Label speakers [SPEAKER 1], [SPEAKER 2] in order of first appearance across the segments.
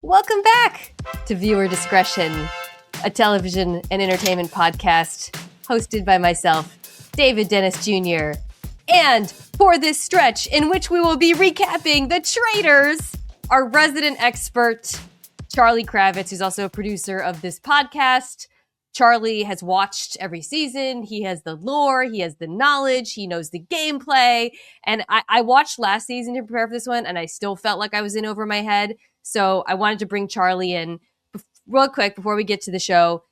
[SPEAKER 1] Welcome back to Viewer Discretion, a television and entertainment podcast hosted by myself, David Dennis Jr. And for this stretch in which we will be recapping The Traitors, our resident expert, Charlie Kravitz, who's also a producer of this podcast. Charlie has watched every season. He has the lore. He has the knowledge. He knows the gameplay. And I watched last season to prepare for this one, and I still felt like I was in over my head. So I wanted to bring Charlie in real quick before we get to the show.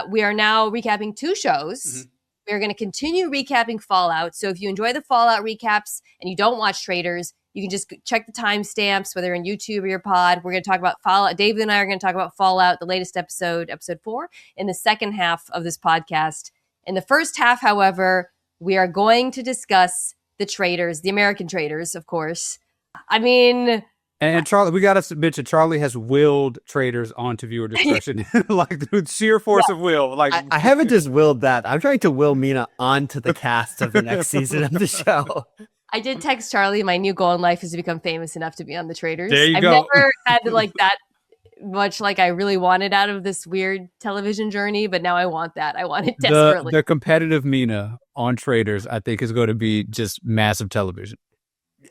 [SPEAKER 1] We are now recapping 2 shows. Mm-hmm. We're going to continue recapping Fallout. So if you enjoy the Fallout recaps and you don't watch Traitors, you can just check the timestamps, whether in YouTube or your pod. We're going to talk about Fallout. David and I are going to talk about Fallout, the latest episode 4, in the second half of this podcast. In the first half, however, we are going to discuss the Traitors, the American Traitors, of course. I mean...
[SPEAKER 2] And Charlie, we got to mention, Charlie has willed Traitors onto Viewer Discretion, like through sheer force of will. Like
[SPEAKER 3] I haven't just willed that. I'm trying to will Mina onto the cast of the next season of the show.
[SPEAKER 1] I did text Charlie, my new goal in life is to become famous enough to be on the Traitors.
[SPEAKER 2] There you
[SPEAKER 1] I've
[SPEAKER 2] go.
[SPEAKER 1] never had like that much like I really wanted out of this weird television journey, but now I want that. I want it desperately.
[SPEAKER 2] The competitive Mina on Traitors, I think, is going to be just massive television.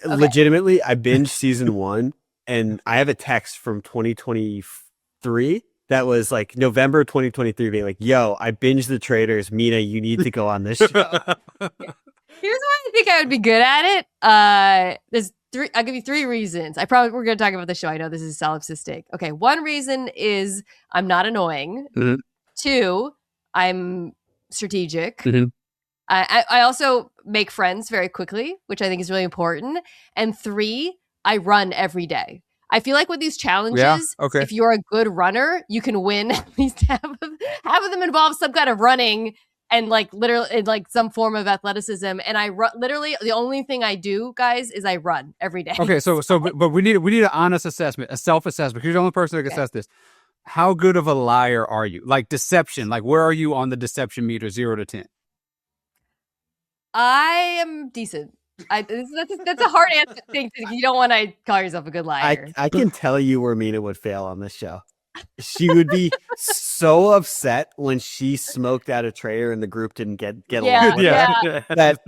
[SPEAKER 3] Okay. Legitimately, I binged season 1, and I have a text from 2023 that was like November 2023 being like, yo, I binged the Traitors. Mina, you need to go on this show.
[SPEAKER 1] Here's why I think I would be good at it. There's 3. I'll give you 3 reasons. We're going to talk about the show. I know this is solipsistic. Okay, 1 reason is I'm not annoying. Mm-hmm. 2, I'm strategic. Mm-hmm. I also make friends very quickly, which I think is really important. And 3, I run every day. I feel like with these challenges, if you're a good runner, you can win. At least half of them involve some kind of running and like literally like some form of athleticism. And literally the only thing I do, guys, is I run every day.
[SPEAKER 2] Okay, but we need an honest assessment, a self-assessment. You're the only person that can assess this. How good of a liar are you? Like deception, like where are you on the deception meter, 0 to 10?
[SPEAKER 1] I am decent. That's a hard answer thing. You don't want to call yourself a good liar.
[SPEAKER 3] I can tell you where Mina would fail on this show. She would be so upset when she smoked out a traitor and the group didn't get along.
[SPEAKER 1] Yeah.
[SPEAKER 3] That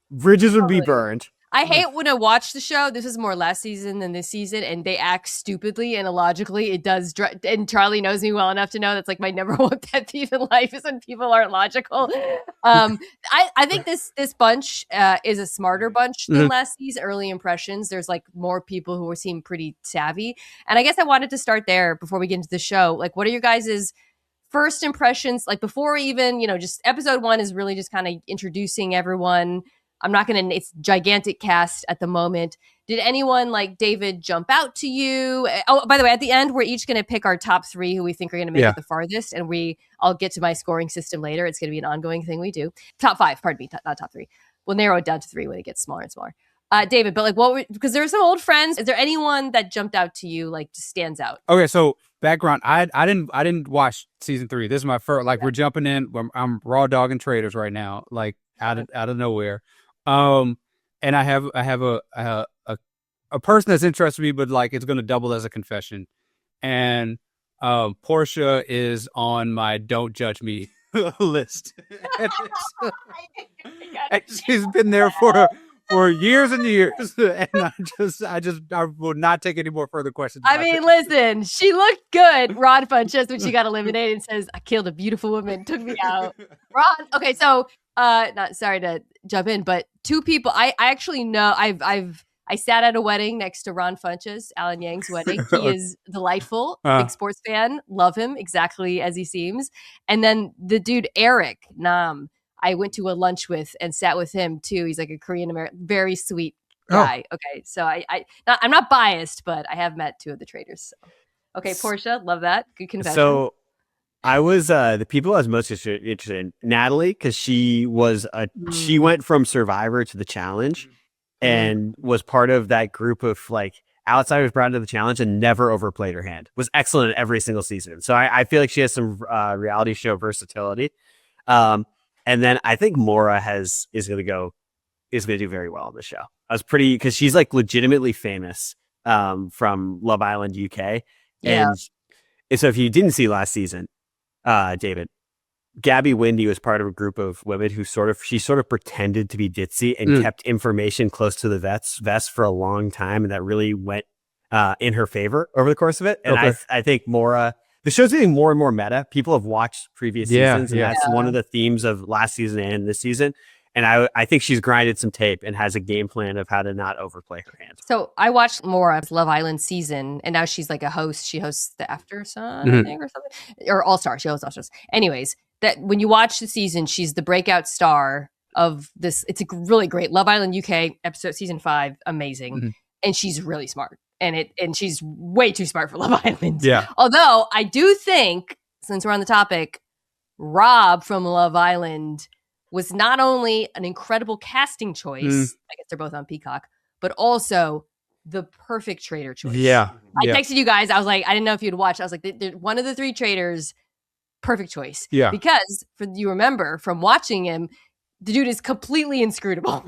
[SPEAKER 3] bridges would be burned.
[SPEAKER 1] I hate when I watch the show. This is more last season than this season, and they act stupidly and illogically. It does, and Charlie knows me well enough to know that's like my number one pet peeve in life is when people aren't logical. I think this bunch is a smarter bunch than last season. Early impressions, there's like more people who seem pretty savvy, and I guess I wanted to start there before we get into the show. Like, what are your guys' first impressions? Like before even just episode 1 is really just kind of introducing everyone. I'm not going to, it's gigantic cast at the moment. Did anyone like David jump out to you? Oh, by the way, at the end, we're each going to pick our top 3 who we think are going to make it the farthest. And I'll get to my scoring system later. It's going to be an ongoing thing we do. Top 5, pardon me, not top 3. We'll narrow it down to 3 when it gets smaller and smaller. David, but like because there are some old friends. Is there anyone that jumped out to you, like just stands out?
[SPEAKER 2] Okay, so background, I didn't watch season 3. This is my first, like we're jumping in. I'm raw dogging Traitors right now, like out of nowhere. And I have a person that's interested in me, but like it's going to double as a confession. And Portia is on my don't judge me list. And she's been there for years and years, and I will not take any more further questions.
[SPEAKER 1] I mean, listen, she looked good. Ron Fun just when she got eliminated and says, "I killed a beautiful woman, took me out." Ron, okay, so not sorry to jump in, but 2 people I actually know. I sat at a wedding next to Ron Funches, Alan Yang's wedding. He is delightful, big sports fan, love him exactly as he seems. And then the dude Eric Nam, I went to a lunch with and sat with him too. He's like a Korean American, very sweet guy. Oh. Okay, so I'm not biased, but I have met 2 of the Traitors. So. Okay, Portia, love that. Good confession.
[SPEAKER 3] So I was the people I was most interested in, Natalie, because she went from Survivor to the Challenge and was part of that group of like outsiders brought into the Challenge and never overplayed her hand. Was excellent at every single season. So I feel like she has some reality show versatility. And then I think Maura is going to do very well on the show. I was pretty, because she's like legitimately famous from Love Island UK.
[SPEAKER 1] Yeah.
[SPEAKER 3] And so if you didn't see last season, David, Gabby Windy was part of a group of women who sort of pretended to be ditzy and kept information close to the vest for a long time, and that really went in her favor over the course of it. And I think Maura, the show's getting more and more meta. People have watched previous seasons, and that's one of the themes of last season and this season. And I think she's grinded some tape and has a game plan of how to not overplay her hands.
[SPEAKER 1] So I watched Maura's Love Island season, and now she's like a host. She hosts the After Sun, I think, or something, or All Star. She hosts All Stars. Anyways, that when you watch the season, she's the breakout star of this. It's a really great Love Island UK episode, season 5, amazing, and she's really smart, and she's way too smart for Love Island.
[SPEAKER 2] Yeah.
[SPEAKER 1] Although I do think, since we're on the topic, Rob from Love Island was not only an incredible casting choice, I guess they're both on Peacock, but also the perfect traitor choice.
[SPEAKER 2] Yeah.
[SPEAKER 1] I texted you guys. I was like, I didn't know if you'd watch. I was like, they're one of the 3 traitors, perfect choice.
[SPEAKER 2] Yeah.
[SPEAKER 1] Because you remember from watching him, the dude is completely inscrutable.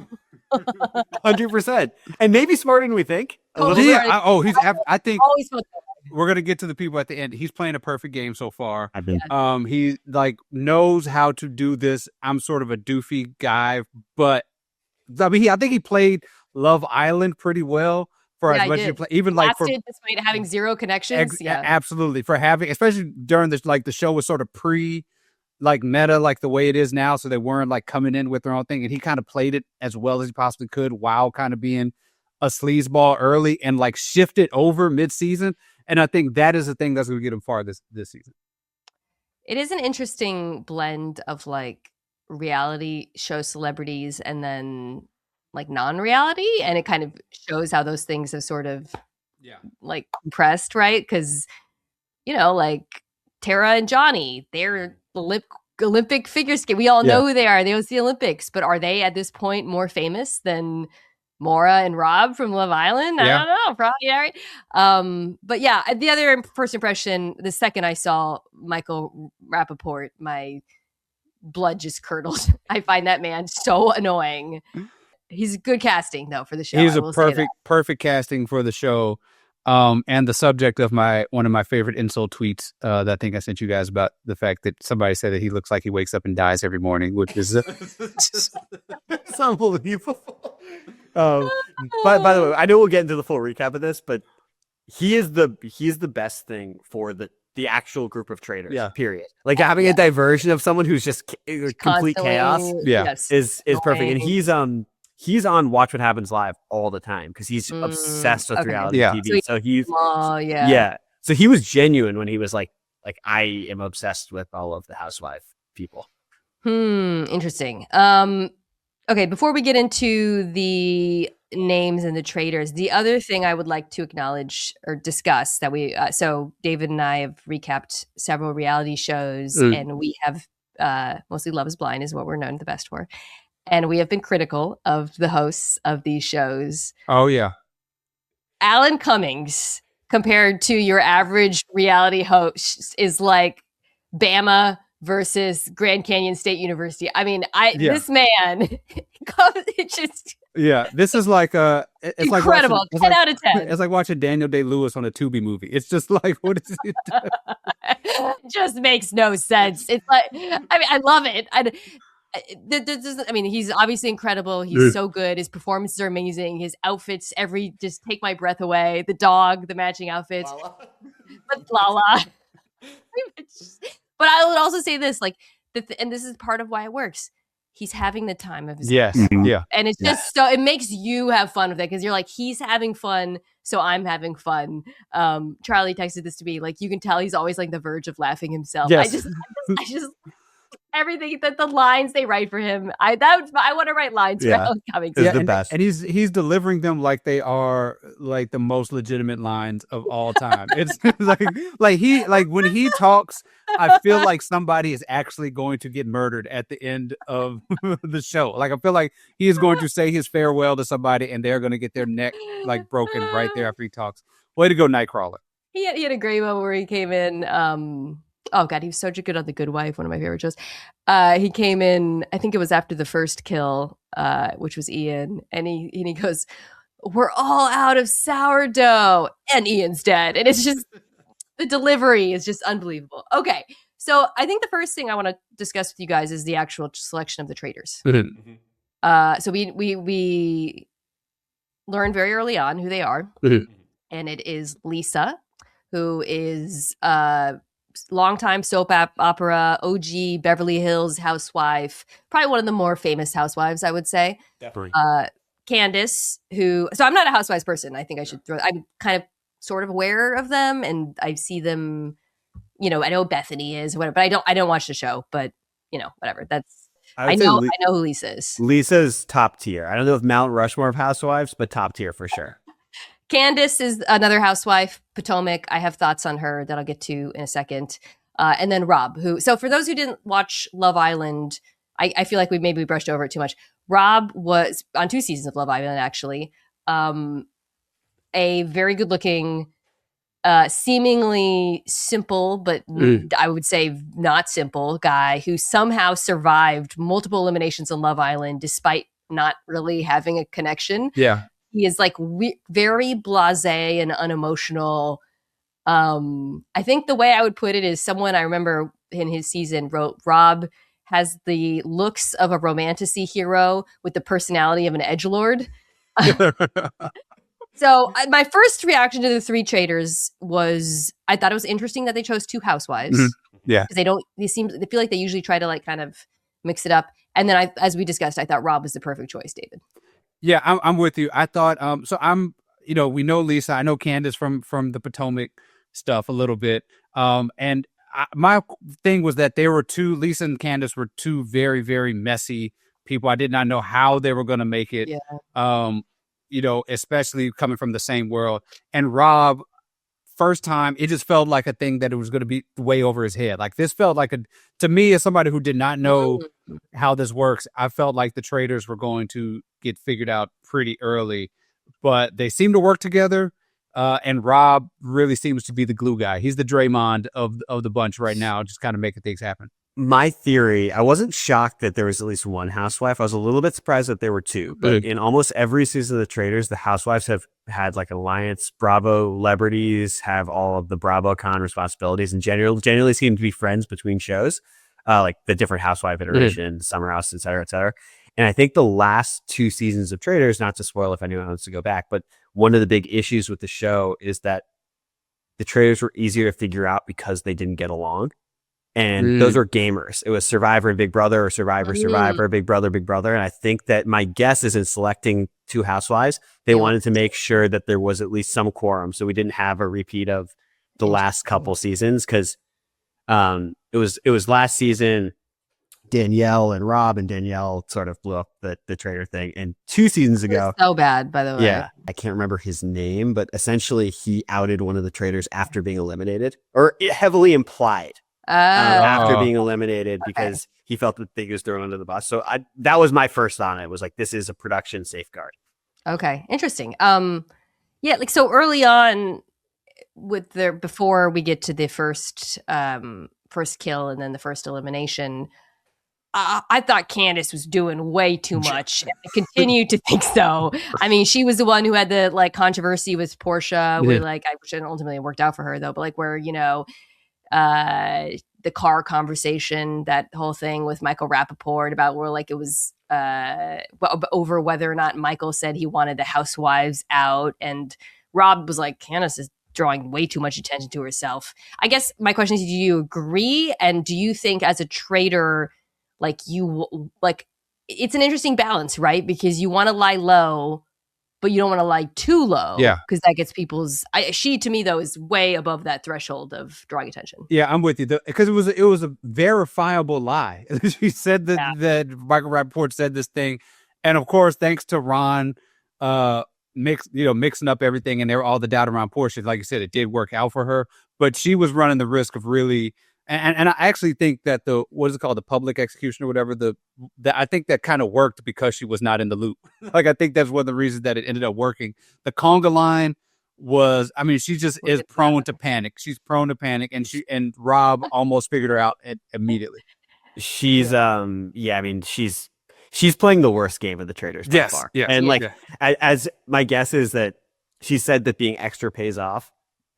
[SPEAKER 3] 100%. And maybe smarter than we think.
[SPEAKER 2] I think
[SPEAKER 1] Always felt that way.
[SPEAKER 2] we're gonna get to the people at the end. He's playing a perfect game so far.
[SPEAKER 3] I've been.
[SPEAKER 2] He like knows how to do this. I'm sort of a doofy guy, but I mean, I think he played Love Island pretty well for as much as you play. Even like for
[SPEAKER 1] despite having 0 connections.
[SPEAKER 2] Absolutely, for having, especially during this, like the show was sort of like meta, like the way it is now, so they weren't like coming in with their own thing, and he kind of played it as well as he possibly could while kind of being a sleazeball early and like shifted over mid-season. And I think that is the thing that's going to get him far this season.
[SPEAKER 1] It is an interesting blend of like reality show celebrities and then like non-reality, and it kind of shows how those things have sort of like compressed, right? Because like Tara and Johnny, they're Olympic figure skate. We all know who they are. They host the Olympics, but are they at this point more famous than Maura and Rob from Love Island? I don't know. Probably, right? But yeah, the other first impression, the second I saw Michael Rappaport, my blood just curdled. I find that man so annoying. He's good casting though for the show.
[SPEAKER 2] He's a perfect casting for the show. And the subject of one of my favorite insult tweets that I think I sent you guys about the fact that somebody said that he looks like he wakes up and dies every morning, which is
[SPEAKER 3] it's unbelievable. By the way, I know we'll get into the full recap of this, but he is the best thing for the actual group of traitors. Period. Like having a diversion of someone who's just complete chaos. Is perfect, and he's on Watch What Happens Live all the time because he's obsessed with reality TV. So he was genuine when he was like I am obsessed with all of the housewife people.
[SPEAKER 1] Interesting. Okay, before we get into the names and the traitors, the other thing I would like to acknowledge or discuss that so David and I have recapped several reality shows, and we have mostly Love is Blind is what we're known the best for. And we have been critical of the hosts of these shows.
[SPEAKER 2] Oh, yeah.
[SPEAKER 1] Alan Cummings, compared to your average reality host, is like Bama versus Grand Canyon State University. I mean, this man, it's just...
[SPEAKER 2] Yeah, this is like it's
[SPEAKER 1] incredible.
[SPEAKER 2] Like
[SPEAKER 1] 10 out of 10.
[SPEAKER 2] It's like watching Daniel Day-Lewis on a Tubi movie. It's just like, what is it?
[SPEAKER 1] It just makes no sense. It's like, I mean, I love it. He's obviously incredible. He's so good. His performances are amazing. His outfits, just take my breath away. The dog, the matching outfits. Lala. But I would also say this, like, and this is part of why it works. He's having the time of his life.
[SPEAKER 2] Yeah.
[SPEAKER 1] And it's just so, it makes you have fun with it because you're like, he's having fun, so I'm having fun. Charlie texted this to me, like, you can tell he's always like the verge of laughing himself.
[SPEAKER 2] Yes.
[SPEAKER 1] I just everything that the lines they write for him. I want to write lines for Alan Cummings.
[SPEAKER 3] It's the best.
[SPEAKER 2] And he's delivering them like they are like the most legitimate lines of all time. It's like when he talks, I feel like somebody is actually going to get murdered at the end of the show. Like I feel like he is going to say his farewell to somebody and they're going to get their neck like broken right there after he talks. Way to go, Nightcrawler.
[SPEAKER 1] He had a great moment where he came in. Oh God, he was so good on The Good Wife, one of my favorite shows. He came in, I think it was after the first kill, which was Ian, and he goes, "We're all out of sourdough," and Ian's dead, and it's just The delivery is just unbelievable. Okay, so I think the first thing I want to discuss with you guys is the actual selection of the traitors. So we learn very early on who they are, and it is Lisa, who is longtime soap opera OG Beverly Hills housewife, probably one of the more famous housewives, I would say.
[SPEAKER 4] Definitely.
[SPEAKER 1] Candace, so I'm not a housewives person. I think I should I'm kind of sort of aware of them, and I see them. I know Bethany is whatever, but I don't watch the show. But whatever. I know who Lisa is.
[SPEAKER 3] Lisa's top tier. I don't know if Mount Rushmore of housewives, but top tier for sure.
[SPEAKER 1] Candace is another housewife, Potomac. I have thoughts on her that I'll get to in a second. And then Rob, so for those who didn't watch Love Island, I feel like we maybe brushed over it too much. Rob was on 2 seasons of Love Island, actually. A very good looking, seemingly simple, but I would say not simple guy who somehow survived multiple eliminations on Love Island despite not really having a connection.
[SPEAKER 2] Yeah.
[SPEAKER 1] He is like very blasé and unemotional. I think the way I would put it is someone I remember in his season wrote, Rob has the looks of a romantasy hero with the personality of an edgelord. So my first reaction to the 3 traitors was I thought it was interesting that they chose 2 housewives.
[SPEAKER 2] Yeah.
[SPEAKER 1] Because they feel like they usually try to like kind of mix it up. And then as we discussed, I thought Rob was the perfect choice, David.
[SPEAKER 2] Yeah, I'm with you. I thought, so we know Lisa. I know Candace from the Potomac stuff a little bit. My thing was that Lisa and Candace were 2 very, very messy people. I did not know how they were going to make it. Yeah. Especially coming from the same world. And Rob, first time, it just felt like a thing that it was going to be way over his head. Like this felt like to me, as somebody who did not know how this works, I felt like the traitors were going to get figured out pretty early, but they seem to work together. And Rob really seems to be the glue guy. He's the Draymond of the bunch right now, just kind of making things happen.
[SPEAKER 3] My theory, I wasn't shocked that there was at least 1 housewife. I was a little bit surprised that there were 2. But in almost every season of the Traitors, the housewives have had like alliance, Bravo celebrities, have all of the BravoCon responsibilities, and generally seem to be friends between shows, like the different housewife iterations, Summer House, et cetera, et cetera. And I think the last 2 seasons of Traitors, not to spoil if anyone wants to go back, but one of the big issues with the show is that the Traitors were easier to figure out because they didn't get along. And those are gamers. It was Survivor and Big Brother, or Survivor, Big Brother, Big Brother. And I think that my guess is in selecting 2 housewives, they wanted to make sure that there was at least some quorum. So we didn't have a repeat of the last couple seasons. Cause it was last season, Danielle and Rob, and Danielle sort of blew up the traitor thing. And 2 seasons ago.
[SPEAKER 1] So bad, by the way.
[SPEAKER 3] Yeah. I can't remember his name, but essentially he outed one of the traitors after being eliminated, or heavily implied. After being eliminated because he felt that he was thrown under the bus. So that was my first thought on it. Was like, this is a production safeguard.
[SPEAKER 1] Okay, interesting. Yeah, like so early on before we get to the first kill and then the first elimination, I thought Candace was doing way too much. I continue to think so. I mean, she was the one who had the like controversy with Portia, where like I wish it ultimately worked out for her though, but like where the car conversation, that whole thing with Michael Rappaport about where like it was over whether or not Michael said he wanted the housewives out, and Rob was like, Candace is drawing way too much attention to herself. I guess my question is, do you agree? And do you think as a traitor, like it's an interesting balance, right? Because you want to lie low, but you don't want to lie too low.
[SPEAKER 2] Yeah. Because
[SPEAKER 1] that gets she to me though is way above that threshold of drawing attention.
[SPEAKER 2] Yeah, I'm with you. Because it was a verifiable lie. She said that Michael Rappaport said this thing. And of course, thanks to Ron mixing up everything, and all the doubt around Portia, like you said, it did work out for her. But she was running the risk of really and I actually think that what is it called? The public execution or whatever, I think that kind of worked because she was not in the loop. Like, I think that's one of the reasons that it ended up working. The conga line was, I mean, she just is prone to panic. She's prone to panic, and Rob almost figured her out immediately.
[SPEAKER 3] She's, I mean, she's playing the worst game of the Traitors by far.
[SPEAKER 2] Yes,
[SPEAKER 3] and as my guess is that she said that being extra pays off.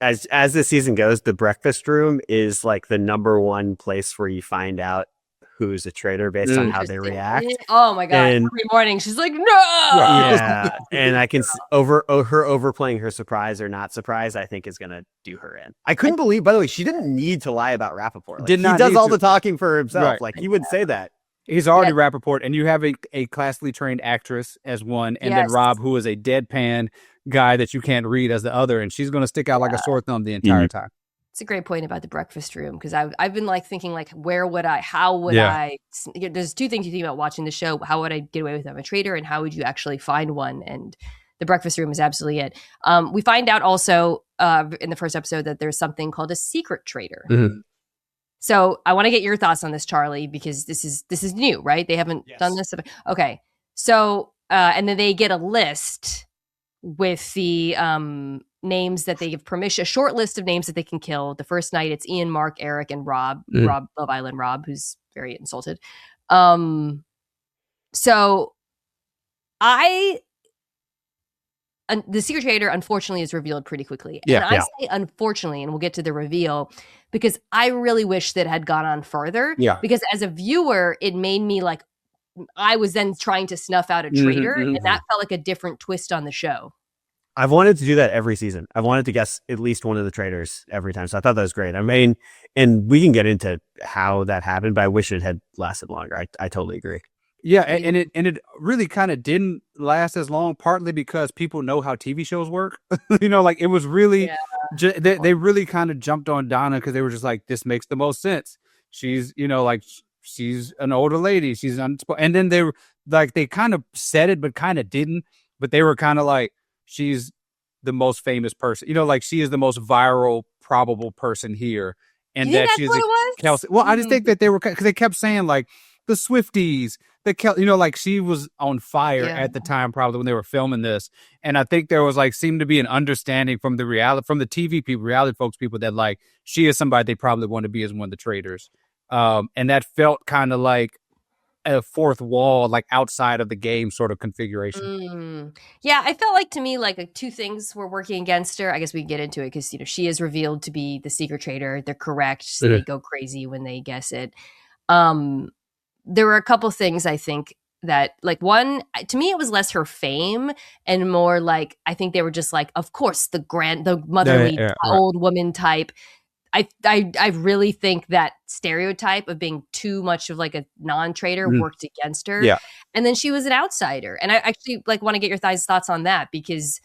[SPEAKER 3] as the season goes, the breakfast room is like the number one place where you find out who's a traitor based on how they react.
[SPEAKER 1] Oh my god!
[SPEAKER 3] And
[SPEAKER 1] every morning she's like, no.
[SPEAKER 3] yeah, and I can her overplaying her surprise or not surprise, I think is gonna do her in. I couldn't believe, by the way, she didn't need to lie about Rappaport. Like, he does all the talking for himself.
[SPEAKER 2] Right.
[SPEAKER 3] Like he would say that.
[SPEAKER 2] He's already Rappaport, and you have a classically trained actress as one, and then Rob, who is a deadpan guy that you can't read as the other, and she's going to stick out like a sore thumb the entire time.
[SPEAKER 1] It's a great point about the breakfast room, because I've been like thinking like, how would I? There's two things you think about watching the show: how would I get away with I'm a traitor, and how would you actually find one? And the breakfast room is absolutely it. We find out also in the first episode that there's something called a secret traitor.
[SPEAKER 2] Mm-hmm.
[SPEAKER 1] So I want to get your thoughts on this, Charlie, because this is new, right? They haven't done this. Okay. So, and then they get a list with the names that they give permission, a short list of names that they can kill. The first night it's Ian, Mark, Eric, and Rob, Love Island Rob, who's very insulted. So the secret traitor, unfortunately, is revealed pretty quickly. And I say unfortunately, and we'll get to the reveal, because I really wish that it had gone on further. Yeah. Because as a viewer, it made me like, I was then trying to snuff out a traitor, and that felt like a different twist on the show.
[SPEAKER 3] I've wanted to do that every season. I've wanted to guess at least one of the traitors every time. So I thought that was great. I mean, and we can get into how that happened, but I wish it had lasted longer. I totally agree.
[SPEAKER 2] Yeah, and it really kind of didn't last as long, partly because people know how TV shows work. Like it was really, they really kind of jumped on Donna because they were just like, this makes the most sense. She's, like she's an older lady. She's and then they were like, they kind of said it, but kind of didn't. But they were kind of like, she's the most famous person. Like she is the most viral, probable person here, and that she's Kelsey. Well, I just think that they were, because they kept saying like the Swifties. Like she was on fire at the time, probably when they were filming this. And I think there was seemed to be an understanding from the TV people, reality folks, people that like she is somebody they probably want to be as one of the traitors. And that felt kind of like a fourth wall, like outside of the game sort of configuration.
[SPEAKER 1] Yeah, I felt like to me, like two things were working against her. I guess we can get into it because, she is revealed to be the secret traitor. They're correct. So they go crazy when they guess it. There were a couple things I think that, like, one, to me, it was less her fame and more like, I think they were just like, of course, the motherly old woman type. I really think that stereotype of being too much of like a non-traitor worked against her. Yeah. And then she was an outsider. And I actually want to get your thoughts on that, because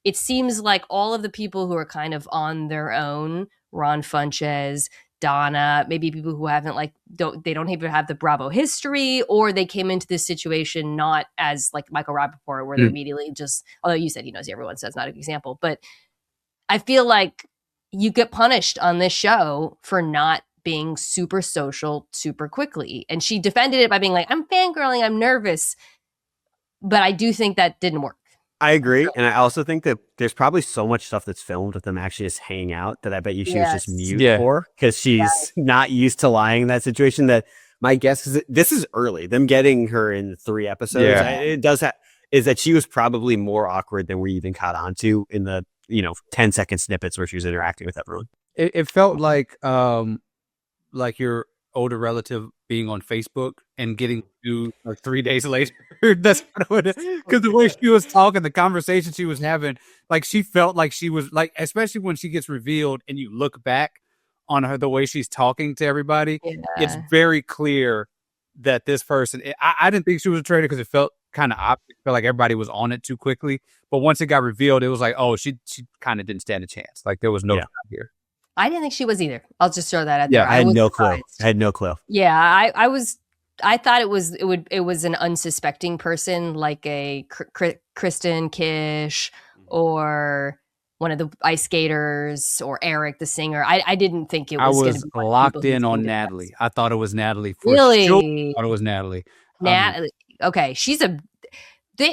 [SPEAKER 1] it seems like all of the people who are kind of on their own, Ron Funches, Donna, maybe people who haven't don't even have the Bravo history, or they came into this situation not as like Michael Rappaport, where they're immediately just, although you said he knows everyone, so that's not an example, but I feel like you get punished on this show for not being super social super quickly. And she defended it by being like, I'm fangirling, I'm nervous. But I do think that didn't work.
[SPEAKER 3] I agree. And I also think that there's probably so much stuff that's filmed with them actually just hanging out that I bet you she was just mute for, because she's not used to lying in that situation. That my guess is that this is early. Them getting her in 3 episodes, it does is that she was probably more awkward than we even caught on to in the 10-second snippets where she was interacting with everyone.
[SPEAKER 2] It felt like your older relative being on Facebook and getting to 3 days later. That's kind of what it is. Because the way she was talking, the conversation she was having, like she felt like she was like, especially when she gets revealed and you look back on her, the way she's talking to everybody, it's very clear that this person, I didn't think she was a traitor because it felt kind of obvious. It felt like everybody was on it too quickly. But once it got revealed, it was like, oh, she kind of didn't stand a chance. Like there was no time here.
[SPEAKER 1] I didn't think she was either. I'll just throw that out there.
[SPEAKER 3] I had no clue. I had no clue.
[SPEAKER 1] Yeah, I thought it was an unsuspecting person, like a Kristen Kish or one of the ice skaters or Eric the singer. I didn't think it was.
[SPEAKER 2] I was locked in on Natalie. I thought it was Natalie for sure. I thought it was Natalie.
[SPEAKER 1] Natalie. Okay,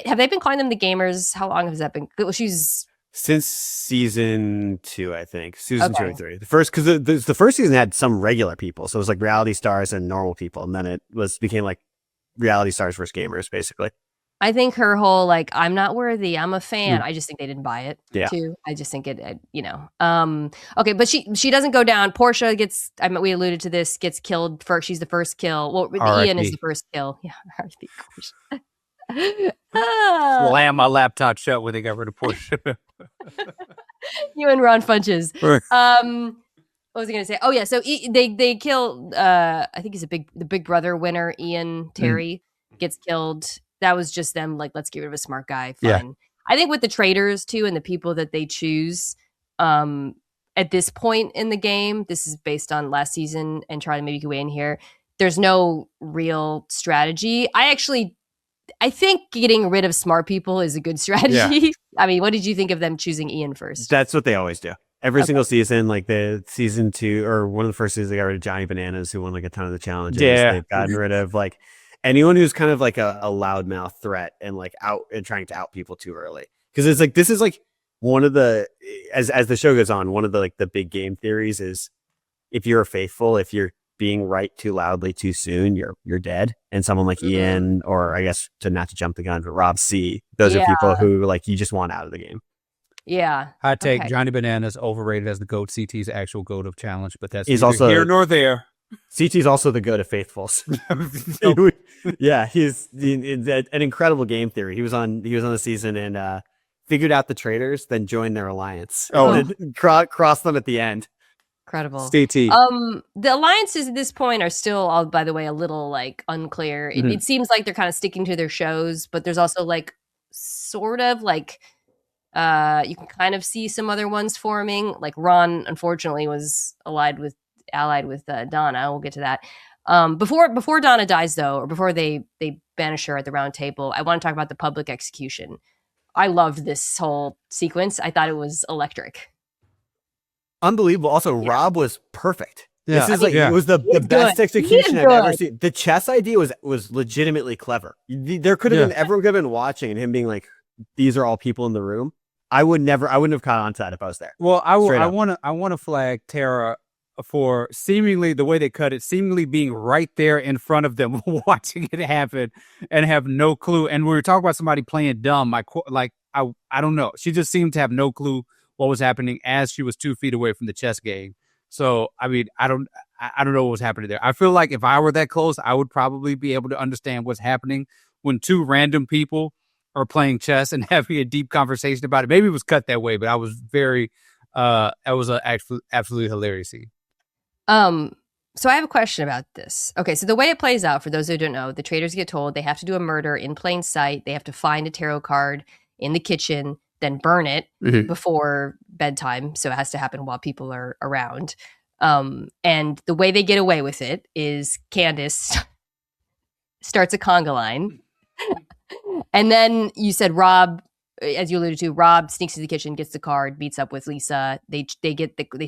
[SPEAKER 1] have they been calling them the gamers? How long has that been? Well, she's
[SPEAKER 3] since season 2, I think. Season 2 or 3. The first, because the first season had some regular people, so it was like reality stars and normal people, and then it became like reality stars versus gamers, basically.
[SPEAKER 1] I think her whole like I'm not worthy, I'm a fan.
[SPEAKER 3] Mm.
[SPEAKER 1] I just think they didn't buy it
[SPEAKER 3] Yeah.
[SPEAKER 1] too. I just think it okay, but she doesn't go down. Portia gets we alluded to this, gets killed first. She's the first kill. Well, Ian is the first kill. Yeah, R.I.P.
[SPEAKER 2] Slam my laptop shut when they got rid of Portia.
[SPEAKER 1] You and Ron Funches. What was I going to say? Oh yeah, so they kill. I think he's the Big Brother winner. Ian Terry gets killed. That was just them. Like, let's get rid of a smart guy. Fine. Yeah. I think with the traitors too, and the people that they choose, at this point in the game, this is based on last season. And Charlie, maybe you can weigh in here. There's no real strategy. I think getting rid of smart people is a good strategy. Yeah. I mean, what did you think of them choosing Ian first?
[SPEAKER 3] That's what they always do. Every single season, like the season 2 or one of the first seasons, they got rid of Johnny Bananas, who won like a ton of the challenges. Yeah. They've gotten rid of like anyone who's kind of like a loudmouth threat and like out and trying to out people too early. Because it's like, this is like one of the, as the show goes on, one of the like the big game theories is if you're faithful, if you're being right too loudly too soon, you're dead. And someone like Ian, or I guess not to jump the gun, but Rob C, those are people who like you just want out of the game.
[SPEAKER 1] Yeah.
[SPEAKER 2] Hot take, okay. Johnny Bananas overrated as the GOAT. CT's actual GOAT of challenge, but that's
[SPEAKER 3] he's also
[SPEAKER 2] here nor there.
[SPEAKER 3] CT's also the GOAT of faithfuls. Yeah, he's an incredible game theory. He was on the season and figured out the traitors, then joined their alliance. Crossed them at the end.
[SPEAKER 1] Incredible.
[SPEAKER 2] CT.
[SPEAKER 1] The alliances at this point are still, all by the way, a little like unclear. It seems like they're kind of sticking to their shows, but there's also like sort of like you can kind of see some other ones forming. Like Ron, unfortunately, was allied with Donna. We'll get to that. Before Donna dies, though, or before they banish her at the round table, I want to talk about the public execution. I loved this whole sequence. I thought it was electric.
[SPEAKER 3] Unbelievable. Also, Rob was perfect. Yeah. This is it was the best execution I've ever seen. The chess idea was legitimately clever. There could have been everyone could have been watching and him being like, "These are all people in the room." I wouldn't have caught on to that if I was there.
[SPEAKER 2] Well, I want to flag Tara for seemingly the way they cut it, seemingly being right there in front of them, watching it happen and have no clue. And we were talking about somebody playing dumb. I don't know. She just seemed to have no clue what was happening as she was 2 feet away from the chess game. So, I mean, I don't know what was happening there. I feel like if I were that close, I would probably be able to understand what's happening when two random people are playing chess and having a deep conversation about it. Maybe it was cut that way, but I was very, that was absolutely hilarious scene.
[SPEAKER 1] So I have a question about this. Okay, so the way it plays out, for those who don't know, the traitors get told they have to do a murder in plain sight. They have to find a tarot card in the kitchen, then burn it before bedtime. So it has to happen while people are around. And the way they get away with it is Candace starts a conga line. And then you said Rob, as you alluded to, Rob sneaks to the kitchen, gets the card, meets up with Lisa. They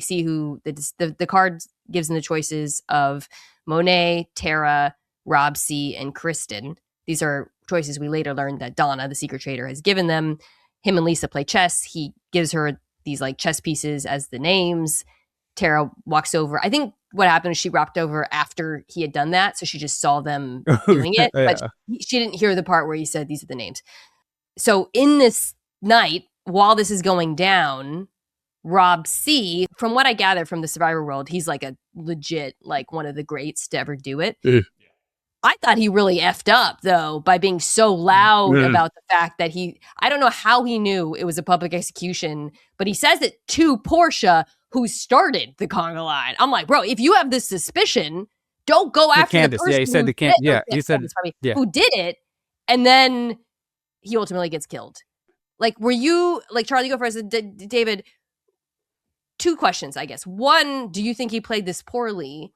[SPEAKER 1] see who the card gives them the choices of Monet, Tara, Rob C, and Kristen. These are choices we later learned that Donna, the secret traitor, has given them. Him and Lisa play chess. He gives her these like chess pieces as the names. Tara walks over. I think what happened is she walked over after he had done that, so she just saw them doing it, but she didn't hear the part where he said these are the names. So in this night, while this is going down, Rob C, from what I gather from the Survivor world, he's like a legit, like one of the greats to ever do it. I thought he really effed up, though, by being so loud about the fact that I don't know how he knew it was a public execution, but he says it to Portia, who started the conga line. I'm like, bro, if you have this suspicion, don't go after
[SPEAKER 2] Candace.
[SPEAKER 1] The person
[SPEAKER 2] he said the Candace. Yeah, he said
[SPEAKER 1] who did it, and then he ultimately gets killed. Like, were you, like, Charlie, go first, David, two questions, I guess. One, do you think he played this poorly?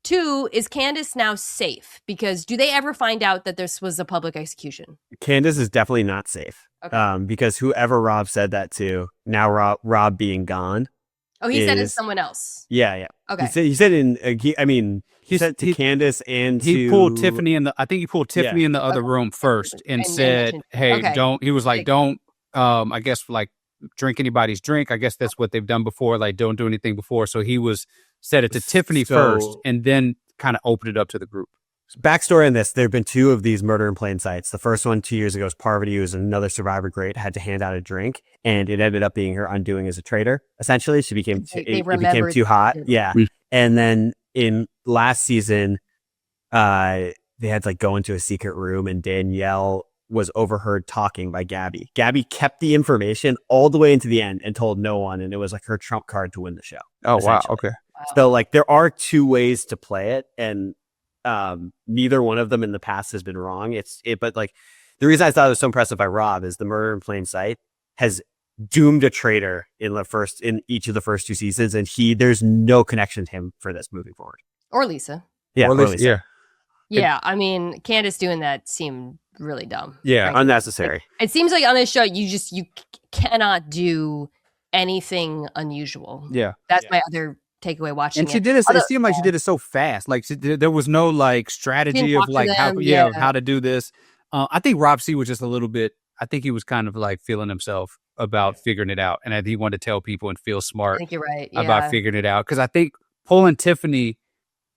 [SPEAKER 1] Two, is Candace now safe? Because do they ever find out that this was a public execution?
[SPEAKER 3] Candace is definitely not safe. Okay. Because whoever Rob said that to, now Rob being gone.
[SPEAKER 1] Oh, he said it's someone else.
[SPEAKER 3] Yeah. Okay. He said to Candace and
[SPEAKER 2] he pulled Tiffany in the. I think he pulled Tiffany in the other room first and said, "Hey, don't." He was like, "Don't." I guess like drink anybody's drink. I guess that's what they've done before. Like, don't do anything before. So he said it to Tiffany first, and then kind of opened it up to the group.
[SPEAKER 3] Backstory on this, there have been 2 of these murder in plain sights. The first one 2 years ago was Parvati, who was another survivor great, had to hand out a drink, and it ended up being her undoing as a traitor. Essentially, she became it became too hot. Yeah. And then in last season, they had to like go into a secret room, and Danielle was overheard talking by Gabby. Gabby kept the information all the way into the end and told no one, and it was like her trump card to win the show.
[SPEAKER 2] Oh, wow. Okay.
[SPEAKER 3] So like there are 2 ways to play it, and neither one of them in the past has been wrong. But like the reason I thought it was so impressive by Rob is the murder in plain sight has doomed a traitor in each of the first 2 seasons, and there's no connection to him for this moving forward.
[SPEAKER 1] Or Lisa.
[SPEAKER 3] Yeah,
[SPEAKER 2] or Lisa.
[SPEAKER 1] Yeah. I mean, Candace doing that seemed really dumb.
[SPEAKER 3] Yeah,
[SPEAKER 1] frankly.
[SPEAKER 3] unnecessary.
[SPEAKER 1] It seems like on this show, you cannot do anything unusual.
[SPEAKER 2] Yeah.
[SPEAKER 1] That's my other takeaway watching
[SPEAKER 2] and she did it. It seemed like she did it so fast. Like there was no like strategy of like how to do this. I think Rob C was just a little bit. I think he was kind of like feeling himself about figuring it out, and I think he wanted to tell people and feel smart.
[SPEAKER 1] I think you're right.
[SPEAKER 2] About figuring it out, because I think pulling Tiffany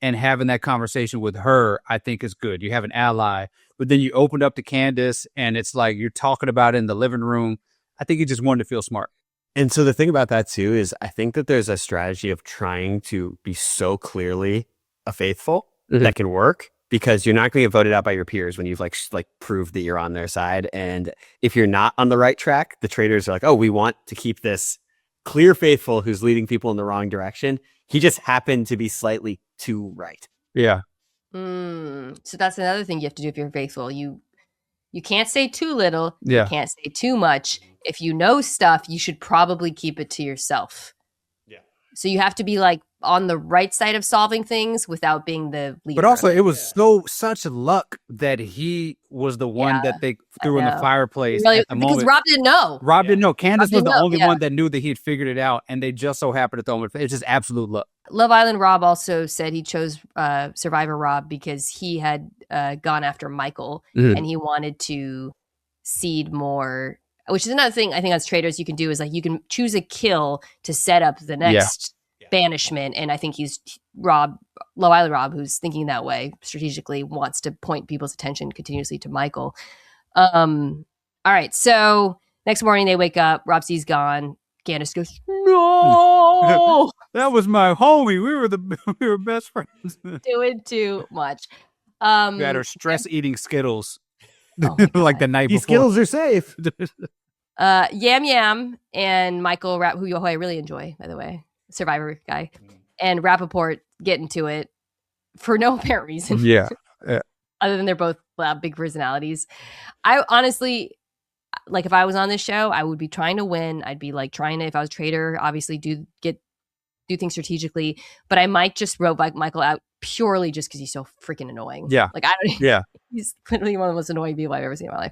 [SPEAKER 2] and having that conversation with her, I think is good. You have an ally, but then you opened up to Candace, and it's like you're talking about it in the living room. I think he just wanted to feel smart.
[SPEAKER 3] And so the thing about that too is I think that there's a strategy of trying to be so clearly a faithful that can work, because you're not going to get voted out by your peers when you've like proved that you're on their side. And if you're not on the right track, the traitors are like, oh, we want to keep this clear faithful who's leading people in the wrong direction. He just happened to be slightly too right.
[SPEAKER 2] Yeah.
[SPEAKER 1] So that's another thing you have to do if you're faithful. You can't say too little.
[SPEAKER 2] Yeah.
[SPEAKER 1] You can't say too much. If you know stuff, you should probably keep it to yourself. Yeah. So you have to be like on the right side of solving things without being the leader.
[SPEAKER 2] But also, it was such luck that he was the one that they threw in the fireplace at the moment.
[SPEAKER 1] Because Rob didn't know.
[SPEAKER 2] Rob didn't know. Candace was the only one that knew that he had figured it out, and they just so happened to throw him. It's just absolute luck.
[SPEAKER 1] Love Island Rob also said he chose Survivor Rob because he had gone after Michael, and he wanted to seed more, which is another thing I think as Traitors you can do is like you can choose a kill to set up the next banishment. And I think Love Island Rob, who's thinking that way strategically, wants to point people's attention continuously to Michael. All right. So next morning they wake up, Rob C's gone. Candace goes, no,
[SPEAKER 2] that was my homie. We were best friends.
[SPEAKER 1] Doing too much.
[SPEAKER 2] We had her stress eating Skittles like the night
[SPEAKER 3] These
[SPEAKER 2] before.
[SPEAKER 3] Skittles are safe.
[SPEAKER 1] Yam Yam and Michael who I really enjoy, by the way, Survivor guy, and Rappaport get into it for no apparent reason.
[SPEAKER 2] Yeah.
[SPEAKER 1] Other than they're both big personalities. I honestly, like if I was on this show, I would be trying to win. I'd be like trying to, if I was a traitor, obviously do things strategically, but I might just rope Michael out purely just because he's so freaking annoying.
[SPEAKER 2] Yeah.
[SPEAKER 1] Like he's literally one of the most annoying people I've ever seen in my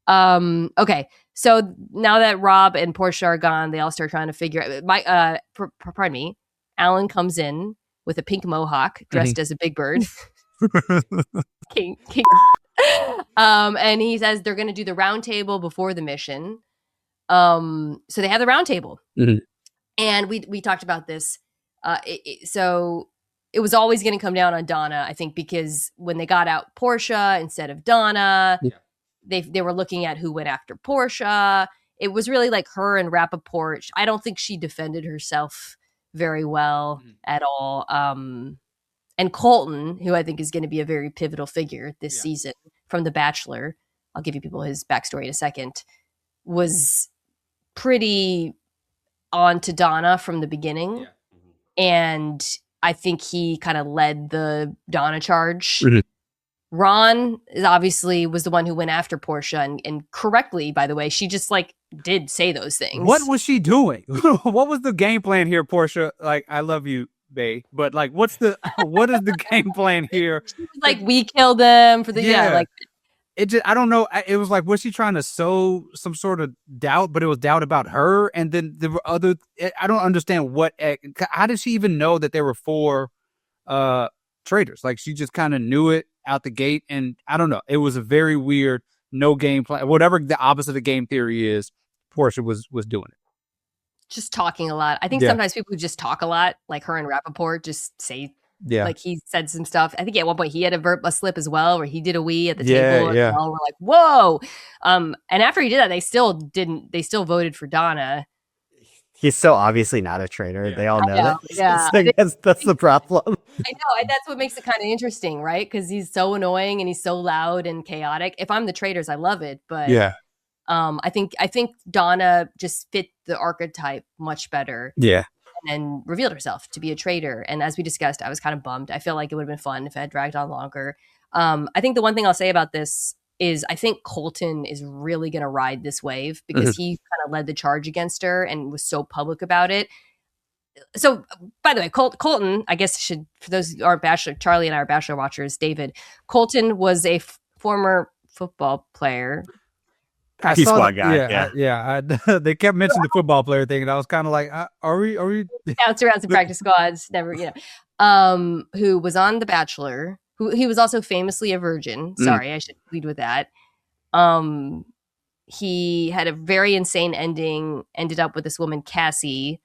[SPEAKER 1] life. Okay. So now that Rob and Portia are gone, they all start trying to figure out pardon me. Alan comes in with a pink mohawk dressed as a big bird. King. And he says they're going to do the round table before the mission. So they have the round table. And we talked about this. So it was always going to come down on Donna, I think, because when they got out Portia instead of Donna, they were looking at who went after Portia. It was really like her and Rappaport. I don't think she defended herself very well at all. And Colton, who I think is going to be a very pivotal figure this season from The Bachelor, I'll give you people his backstory in a second, was pretty on to Donna from the beginning. And I think he kind of led the Donna charge. Ron obviously was the one who went after Portia and correctly, by the way, she just like did say those things.
[SPEAKER 2] What was she doing? What was the game plan here, Portia? Like, I love you, bae, but like, what is the game plan here?
[SPEAKER 1] Like, we killed them for the
[SPEAKER 2] it just, I don't know. It was like, was she trying to sow some sort of doubt, but it was doubt about her? And then there were other, I don't understand how did she even know that there were 4 traitors? Like, she just kind of knew it out the gate. And I don't know. It was a very weird, no game plan, whatever the opposite of game theory is, Portia was doing it.
[SPEAKER 1] Just talking a lot. I think sometimes people who just talk a lot, like her and Rappaport, just say
[SPEAKER 2] Yeah.
[SPEAKER 1] Like he said some stuff. I think at one point he had a slip as well, where he did a wee at the
[SPEAKER 2] Yeah,
[SPEAKER 1] table.
[SPEAKER 2] yeah.
[SPEAKER 1] And all were like, "Whoa!" And after he did that, they still didn't. They still voted for Donna.
[SPEAKER 3] He's so obviously not a traitor.
[SPEAKER 2] Yeah.
[SPEAKER 3] They all know that.
[SPEAKER 1] Yeah.
[SPEAKER 3] That's the problem.
[SPEAKER 1] I know. That's what makes it kind of interesting, right? Because he's so annoying and he's so loud and chaotic. If I'm the traitors, I love it. But
[SPEAKER 2] Yeah.
[SPEAKER 1] I think Donna just fit the archetype much better.
[SPEAKER 2] Yeah.
[SPEAKER 1] And revealed herself to be a traitor. And as we discussed, I was kind of bummed. I feel like it would have been fun if it had dragged on longer. I think the one thing I'll say about this is I think Colton is really going to ride this wave because he kind of led the charge against her and was so public about it. So, by the way, Colton, I guess for those who aren't Bachelor, Charlie and I are Bachelor watchers, David, Colton was a former football player.
[SPEAKER 3] P squad guy.
[SPEAKER 2] Yeah. They kept mentioning the football player thing, and I was kind of like, "Are we?"
[SPEAKER 1] Bounced around some practice squads, never, who was on The Bachelor. Who he was also famously a virgin. Sorry, I should lead with that. He had a very insane ending. Ended up with this woman, Cassie.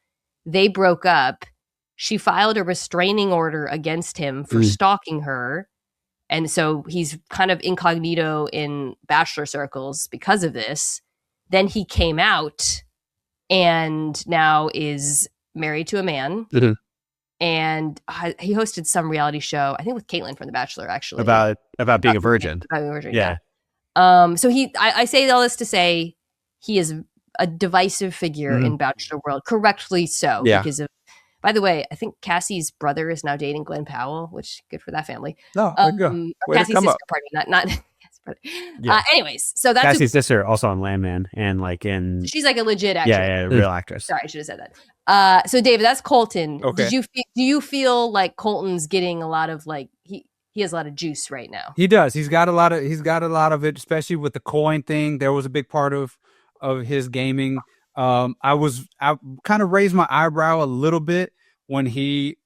[SPEAKER 1] They broke up. She filed a restraining order against him for stalking her. And so he's kind of incognito in Bachelor circles because of this. Then he came out and now is married to a man. And he hosted some reality show, I think with Caitlyn from The Bachelor, actually.
[SPEAKER 3] About being a virgin.
[SPEAKER 1] About being a virgin,
[SPEAKER 3] yeah.
[SPEAKER 1] So I say all this to say he is a divisive figure in Bachelor world, correctly so.
[SPEAKER 2] Yeah.
[SPEAKER 1] Because of, by the way, I think Cassie's brother is now dating Glenn Powell, which good for that family.
[SPEAKER 2] No,
[SPEAKER 1] or Cassie's sister, pardon me, not Cassie's brother.
[SPEAKER 3] Yeah.
[SPEAKER 1] Anyways, so that's
[SPEAKER 3] Cassie's sister, also on Landman, and like in
[SPEAKER 1] she's like a legit actress.
[SPEAKER 3] Yeah, real actress.
[SPEAKER 1] Sorry, I should have said that. So David, that's Colton.
[SPEAKER 2] Okay.
[SPEAKER 1] Do you feel like Colton's getting a lot of like he has a lot of juice right now?
[SPEAKER 2] He does. He's got a lot of it, especially with the coin thing. There was a big part of his gaming. I kind of raised my eyebrow a little bit when he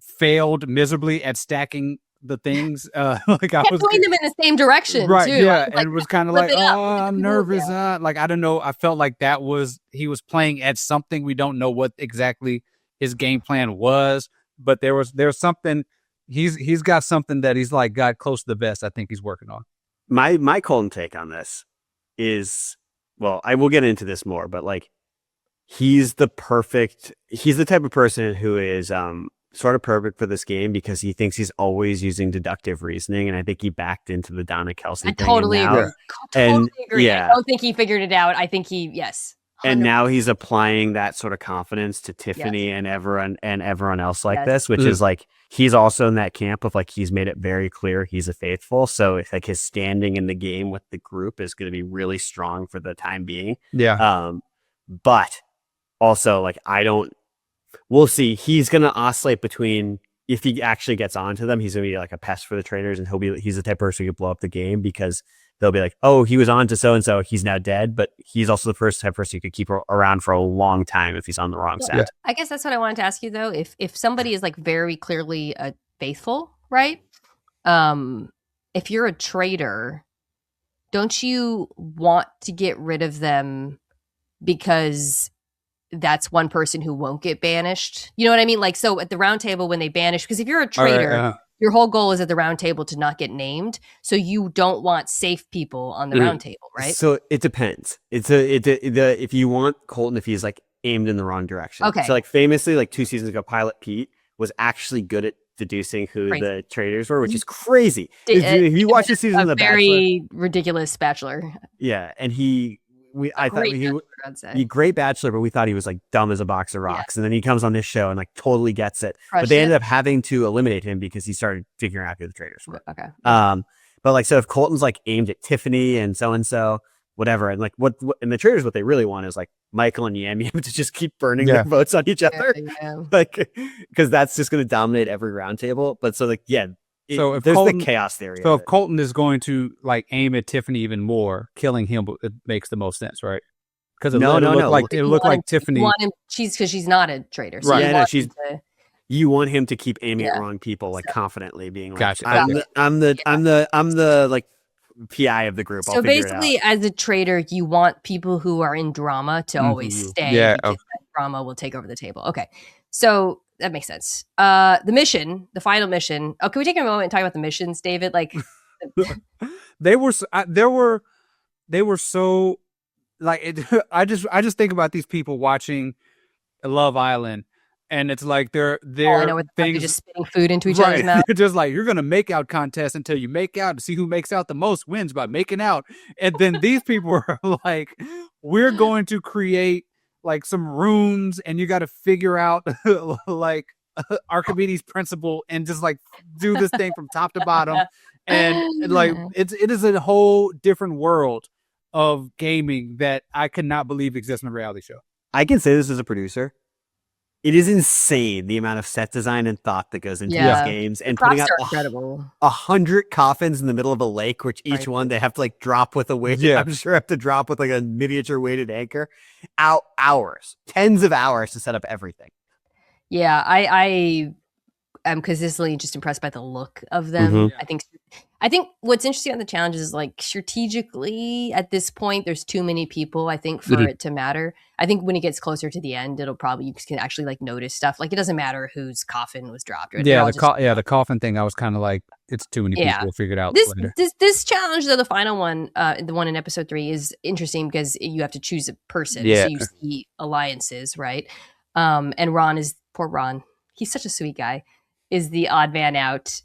[SPEAKER 2] failed miserably at stacking the things. Like I was
[SPEAKER 1] pointing them in the same direction,
[SPEAKER 2] right?
[SPEAKER 1] Too.
[SPEAKER 2] Yeah,
[SPEAKER 1] like,
[SPEAKER 2] and it was kind of like, I'm nervous. Like I don't know. I felt like he was playing at something. We don't know what exactly his game plan was, but there's something. He's got something that he's like got close to the best. I think he's working on.
[SPEAKER 3] My Colton take on this is, well, I will get into this more, but like he's the type of person who is sort of perfect for this game because he thinks he's always using deductive reasoning, and I think he backed into the Donna Kelsey thing.
[SPEAKER 1] Totally agree.
[SPEAKER 3] And
[SPEAKER 1] agree.
[SPEAKER 3] Yeah.
[SPEAKER 1] I don't think he figured it out. I think yes. 100%.
[SPEAKER 3] And now he's applying that sort of confidence to Tiffany and everyone else like this, which is like he's also in that camp of like he's made it very clear he's a faithful. So it's like his standing in the game with the group is going to be really strong for the time being.
[SPEAKER 2] Yeah.
[SPEAKER 3] But also like we'll see. He's going to oscillate between, if he actually gets onto them, he's going to be like a pest for the traitors, and he's the type of person who could blow up the game because they'll be like, oh, he was on to so-and-so, he's now dead, but he's also the type of person you could keep around for a long time if he's on the wrong side.
[SPEAKER 1] Yeah. I guess that's what I wanted to ask you, though. If somebody is like very clearly faithful, right? If you're a traitor, don't you want to get rid of them because that's one person who won't get banished? You know what I mean? Like, so at the round table when they banish, because if you're a traitor, your whole goal is at the round table to not get named. So you don't want safe people on the round table, right?
[SPEAKER 3] So it depends. If you want Colton, if he's like aimed in the wrong direction.
[SPEAKER 1] Okay.
[SPEAKER 3] So like famously, like 2 seasons ago, Pilot Pete was actually good at deducing who the traitors were, which is crazy. If you watch the season of The
[SPEAKER 1] very
[SPEAKER 3] Bachelor,
[SPEAKER 1] ridiculous Bachelor.
[SPEAKER 3] Yeah, and I thought he great Bachelor, but we thought he was like dumb as a box of rocks. And then he comes on this show and like totally gets it. But they ended up having to eliminate him because he started figuring out who the traitors were.
[SPEAKER 1] Okay.
[SPEAKER 3] But like, so if Colton's like aimed at Tiffany and so whatever, and like what and the traitors, what they really want is like Michael and Yam Yam to just keep burning their votes on each other, like because that's just going to dominate every round table. But so like so if there's the chaos theory.
[SPEAKER 2] So if Colton is going to like aim at Tiffany even more, killing him it makes the most sense, right? Because it looked like Tiffany.
[SPEAKER 1] Because she's not a traitor, so
[SPEAKER 3] right? Yeah, you want him to keep aiming at wrong people, like confidently being like,
[SPEAKER 2] gotcha.
[SPEAKER 3] I'm the like PI of the group.
[SPEAKER 1] So basically, as a traitor, you want people who are in drama to always stay.
[SPEAKER 2] Yeah,
[SPEAKER 1] because that drama will take over the table. Okay, so that makes sense. The mission, the final mission. Oh, can we take a moment and talk about the missions, David? Like,
[SPEAKER 2] they were so like it, I just think about these people watching Love Island, and it's like they're
[SPEAKER 1] I know what they're just spitting food into each other's mouth.
[SPEAKER 2] They're just like, you're gonna make out contest until you make out to see who makes out the most wins by making out. And then these people are like, we're going to create like some runes, and you got to figure out like Archimedes principle and just like do this thing from top to bottom. And like it is a whole different world of gaming that I could not believe exists in a reality show.
[SPEAKER 3] I can say this as a producer. It is insane the amount of set design and thought that goes into these games, and putting out
[SPEAKER 1] incredible.
[SPEAKER 3] 100 coffins in the middle of a lake, which each one they have to like drop with a weight.
[SPEAKER 2] Yeah.
[SPEAKER 3] I'm sure have to drop with like a miniature weighted anchor. Hours, tens of hours to set up everything.
[SPEAKER 1] Yeah, I am consistently just impressed by the look of them.
[SPEAKER 3] Mm-hmm.
[SPEAKER 1] I think what's interesting on the challenges is like strategically at this point, there's too many people, I think, for it to matter. I think when it gets closer to the end, it'll probably, you can actually like notice stuff. Like it doesn't matter whose coffin was dropped. Right?
[SPEAKER 2] Yeah, the coffin thing, I was kind of like, it's too many people. We'll figure it out later.
[SPEAKER 1] This challenge, though, the final one, the one in episode 3, is interesting because you have to choose a person.
[SPEAKER 2] Yeah.
[SPEAKER 1] So you see alliances, right? And Ron is, poor Ron, he's such a sweet guy, is the odd man out.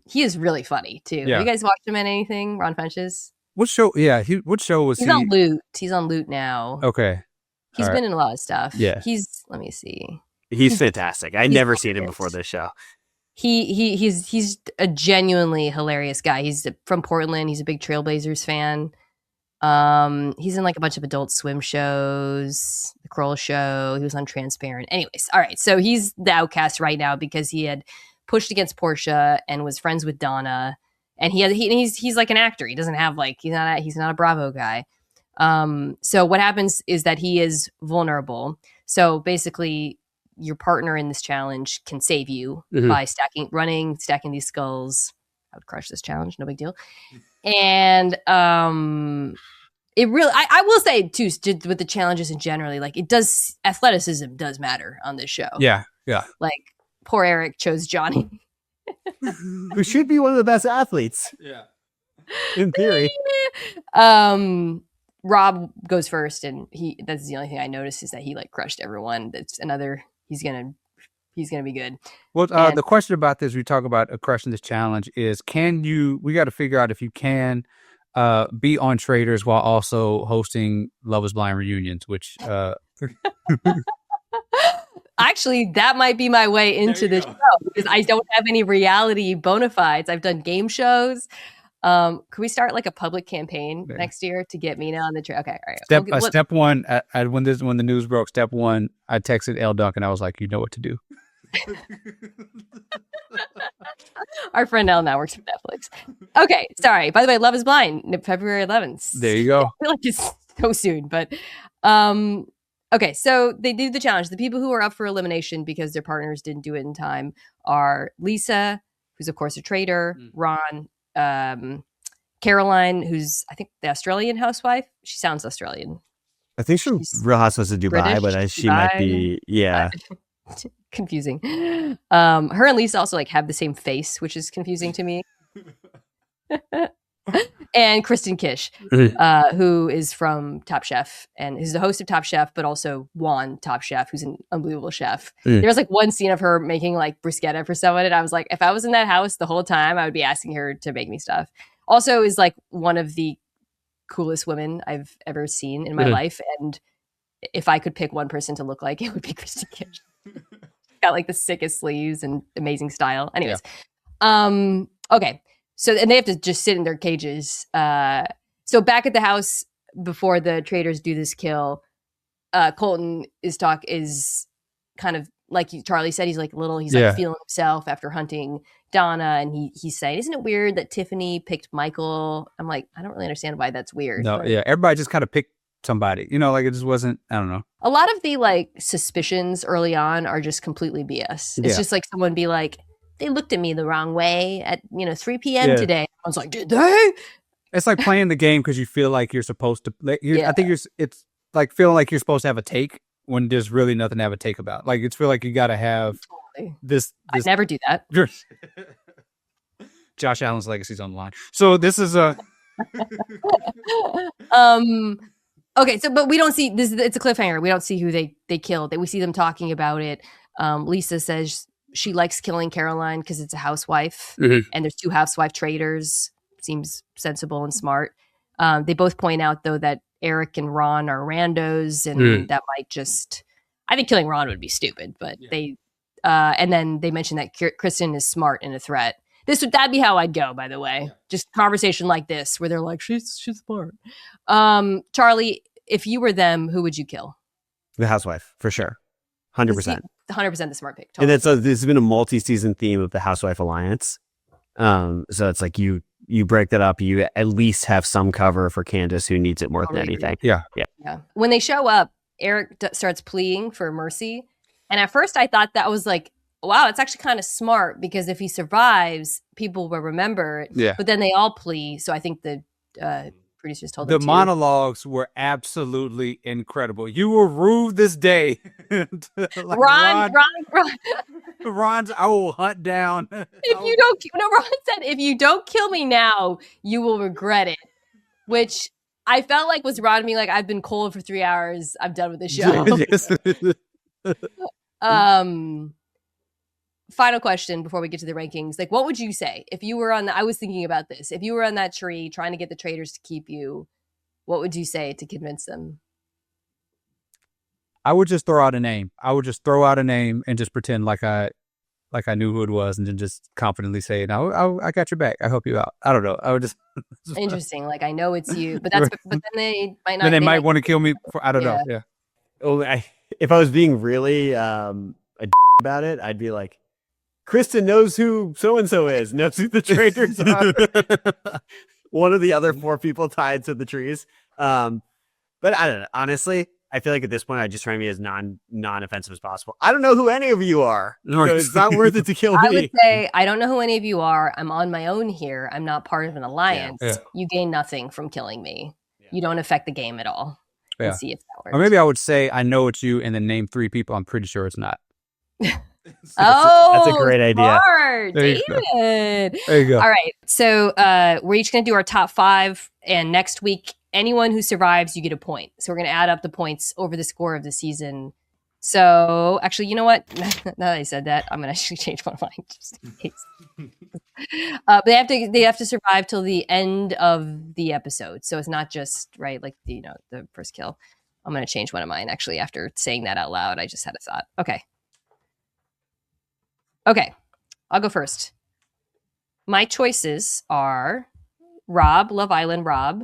[SPEAKER 1] He is really funny too.
[SPEAKER 2] Yeah.
[SPEAKER 1] Have you guys watched him in anything? Ron Funches?
[SPEAKER 2] What show? Yeah, what show was he?
[SPEAKER 1] He's on Loot. He's on Loot now.
[SPEAKER 2] Okay.
[SPEAKER 1] He's been in a lot of stuff.
[SPEAKER 2] Yeah.
[SPEAKER 1] Let me see.
[SPEAKER 3] He's fantastic. I'd never seen him before this show.
[SPEAKER 1] He's a genuinely hilarious guy. He's from Portland. He's a big Trailblazers fan. He's in like a bunch of Adult Swim shows, The Kroll Show. He was on Transparent. Anyways, all right. So he's the outcast right now because he had pushed against Portia and was friends with Donna. And he's like an actor. He doesn't have like he's not a Bravo guy. So what happens is that he is vulnerable. So basically, your partner in this challenge can save you by stacking these skulls. I would crush this challenge, no big deal. And it really, I will say too, with the challenges in generally, like athleticism does matter on this show.
[SPEAKER 2] Yeah.
[SPEAKER 1] Like poor Eric chose Johnny,
[SPEAKER 3] who should be one of the best athletes.
[SPEAKER 2] Yeah.
[SPEAKER 3] In theory.
[SPEAKER 1] Rob goes first, and that's the only thing I noticed is that he like crushed everyone. That's another. He's gonna be good.
[SPEAKER 2] Well, the question about this, we talk about crushing this challenge is, we got to figure out if you can be on Traitors while also hosting Love is Blind reunions, which
[SPEAKER 1] actually that might be my way into the show because I don't have any reality bona fides. I've done game shows. Could we start like a public campaign next year to get Mina on the trail? Okay, all right.
[SPEAKER 2] Step one, when the news broke, step one, I texted Elle Duncan. I was like, you know what to do.
[SPEAKER 1] Our friend Elle now works for Netflix. Okay, sorry. By the way, Love is Blind, February 11th.
[SPEAKER 2] There you go.
[SPEAKER 1] I feel like it's so soon, but okay. So they do the challenge. The people who are up for elimination because their partners didn't do it in time are Lisa, who's of course a traitor, Ron, Caroline, who's I think the Australian housewife. She sounds Australian.
[SPEAKER 3] I think she's Real Housewives of Dubai,
[SPEAKER 1] British,
[SPEAKER 3] but she might be, yeah.
[SPEAKER 1] Confusing. Her and Lisa also like have the same face, which is confusing to me. And Kristen Kish, who is from Top Chef and is the host of Top Chef, but also won Top Chef, who's an unbelievable chef. There was like one scene of her making like bruschetta for someone, and I was like, if I was in that house the whole time, I would be asking her to make me stuff. Also is like one of the coolest women I've ever seen in my life, and if I could pick one person to look like, it would be Kristen Kish. Got like the sickest sleeves and amazing style. Anyways, okay. So, and they have to just sit in their cages. So back at the house before the Traitors do this kill, Colton is kind of like Charlie said, he's like like feeling himself after hunting Donna. And he's saying, isn't it weird that Tiffany picked Michael? I'm like, I don't really understand why that's weird.
[SPEAKER 2] No, yeah. Everybody just kind of picked somebody, like it just wasn't, I don't know. A
[SPEAKER 1] lot of the like suspicions early on are just completely BS. It's just like someone be like, they looked at me the wrong way at 3 p.m. today. I was like, did they?
[SPEAKER 2] It's like playing the game because you feel like you're supposed to. I think it's like feeling like you're supposed to have a take when there's really nothing to have a take about. Like, it's feel like you got to have this.
[SPEAKER 1] I never do that.
[SPEAKER 2] Josh Allen's legacy's on the line. So this is a.
[SPEAKER 1] Okay, so but we don't see this. It's a cliffhanger. We don't see who they killed. We see them talking about it. Lisa says she likes killing Caroline because it's a housewife, and there's 2 housewife traitors. Seems sensible and smart. They both point out though that Eric and Ron are randos, and that might just. I think killing Ron would be stupid, but they. And then they mention that Kristen is smart and a threat. That'd be how I'd go, by the way. Just conversation like this where they're like, she's smart. Charlie, if you were them, who would you kill?
[SPEAKER 3] The housewife, for sure. 100%.
[SPEAKER 1] 100% the smart pick.
[SPEAKER 3] Totally. And this has been a multi-season theme of the Housewife Alliance. So it's like you break that up, you at least have some cover for Candace who needs it more than anything.
[SPEAKER 2] Yeah.
[SPEAKER 1] When they show up, Eric starts pleading for mercy. And at first I thought that was like, wow, it's actually kind of smart because if he survives, people will remember it.
[SPEAKER 2] Yeah.
[SPEAKER 1] But then they all plea. So I think the producers told them
[SPEAKER 2] the monologues were absolutely incredible. You will rue this day. Like
[SPEAKER 1] Ron.
[SPEAKER 2] Ron's, I will hunt down.
[SPEAKER 1] Ron said, if you don't kill me now, you will regret it. Which I felt like was Ron being like, I've been cold for 3 hours. I'm done with the show. Final question before we get to the rankings. Like, what would you say if you were I was thinking about this. If you were on that tree trying to get the traitors to keep you, what would you say to convince them?
[SPEAKER 2] I would just throw out a name. And just pretend like I knew who it was, and then just confidently say, "No, I got your back. I help you out." I don't know. I would just
[SPEAKER 1] interesting. Like, I know it's you, but then they might not.
[SPEAKER 2] Then they might want to kill me. I don't know. Yeah.
[SPEAKER 3] Oh, if I was being really about it, I'd be like, Kristen knows who so-and-so is, knows who the traitors are. One of the other 4 people tied to the trees. But I don't know. Honestly, I feel like at this point, I just try to be as non-offensive as possible. I don't know who any of you are. So it's not worth it to kill me.
[SPEAKER 1] I would say, I don't know who any of you are. I'm on my own here. I'm not part of an alliance. Yeah. You gain nothing from killing me. Yeah. You don't affect the game at all.
[SPEAKER 2] Yeah.
[SPEAKER 1] See if that works.
[SPEAKER 2] Or maybe I would say, I know it's you, and then name 3 people. I'm pretty sure it's not.
[SPEAKER 3] That's a great idea.
[SPEAKER 1] Smart, David.
[SPEAKER 2] There you go.
[SPEAKER 1] All right. So we're each going to do our top 5. And next week, anyone who survives, you get a point. So we're going to add up the points over the score of the season. So actually, you know what? Now that I said that, I'm going to actually change one of mine just in case. But they have to survive till the end of the episode. So it's not just right, like the first kill. I'm going to change one of mine actually after saying that out loud. I just had a thought. Okay, I'll go first. My choices are Rob, Love Island Rob,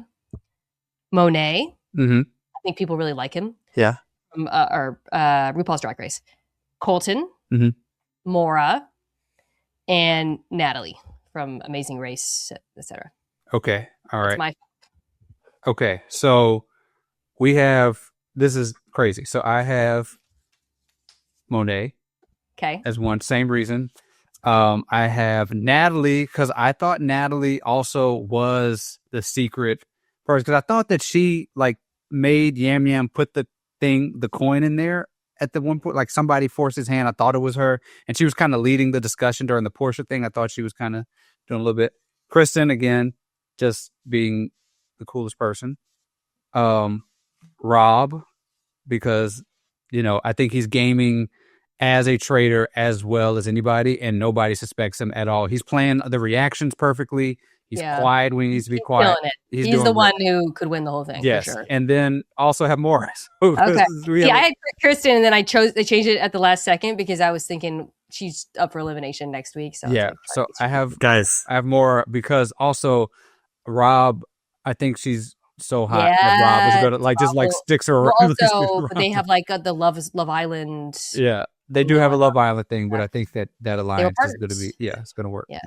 [SPEAKER 1] Monet.
[SPEAKER 2] Mm-hmm.
[SPEAKER 1] I think people really like him.
[SPEAKER 3] Yeah.
[SPEAKER 1] Or RuPaul's Drag Race. Colton,
[SPEAKER 2] mm-hmm.
[SPEAKER 1] Maura, and Natalie from Amazing Race, etc.
[SPEAKER 2] Okay, all right.
[SPEAKER 1] That's
[SPEAKER 2] okay, so we have, this is crazy. So I have Monet.
[SPEAKER 1] Okay.
[SPEAKER 2] As one, same reason. I have Natalie because I thought Natalie also was the secret person, because I thought that she like made Yam Yam put the coin in there at the one point. Like somebody forced his hand. I thought it was her, and she was kind of leading the discussion during the Portia thing. I thought she was kind of doing a little bit. Kristen again, just being the coolest person. Rob, because I think he's gaming as a traitor as well as anybody, and nobody suspects him at all. He's playing the reactions perfectly. He's quiet when he needs to be quiet.
[SPEAKER 1] He's the one who could win the whole thing.
[SPEAKER 2] Yes, for sure. And then also have Morris.
[SPEAKER 1] Okay. I had Kristen, and then I changed it at the last second because I was thinking she's up for elimination next week. So
[SPEAKER 2] yeah. So I have more because also Rob. I think she's so hot that Rob is gonna just sticks her around.
[SPEAKER 1] Also, they have like the Love Island.
[SPEAKER 2] Yeah. They do have a Love Island thing, but I think that alliance is going to be, it's going to work.
[SPEAKER 1] Yeah.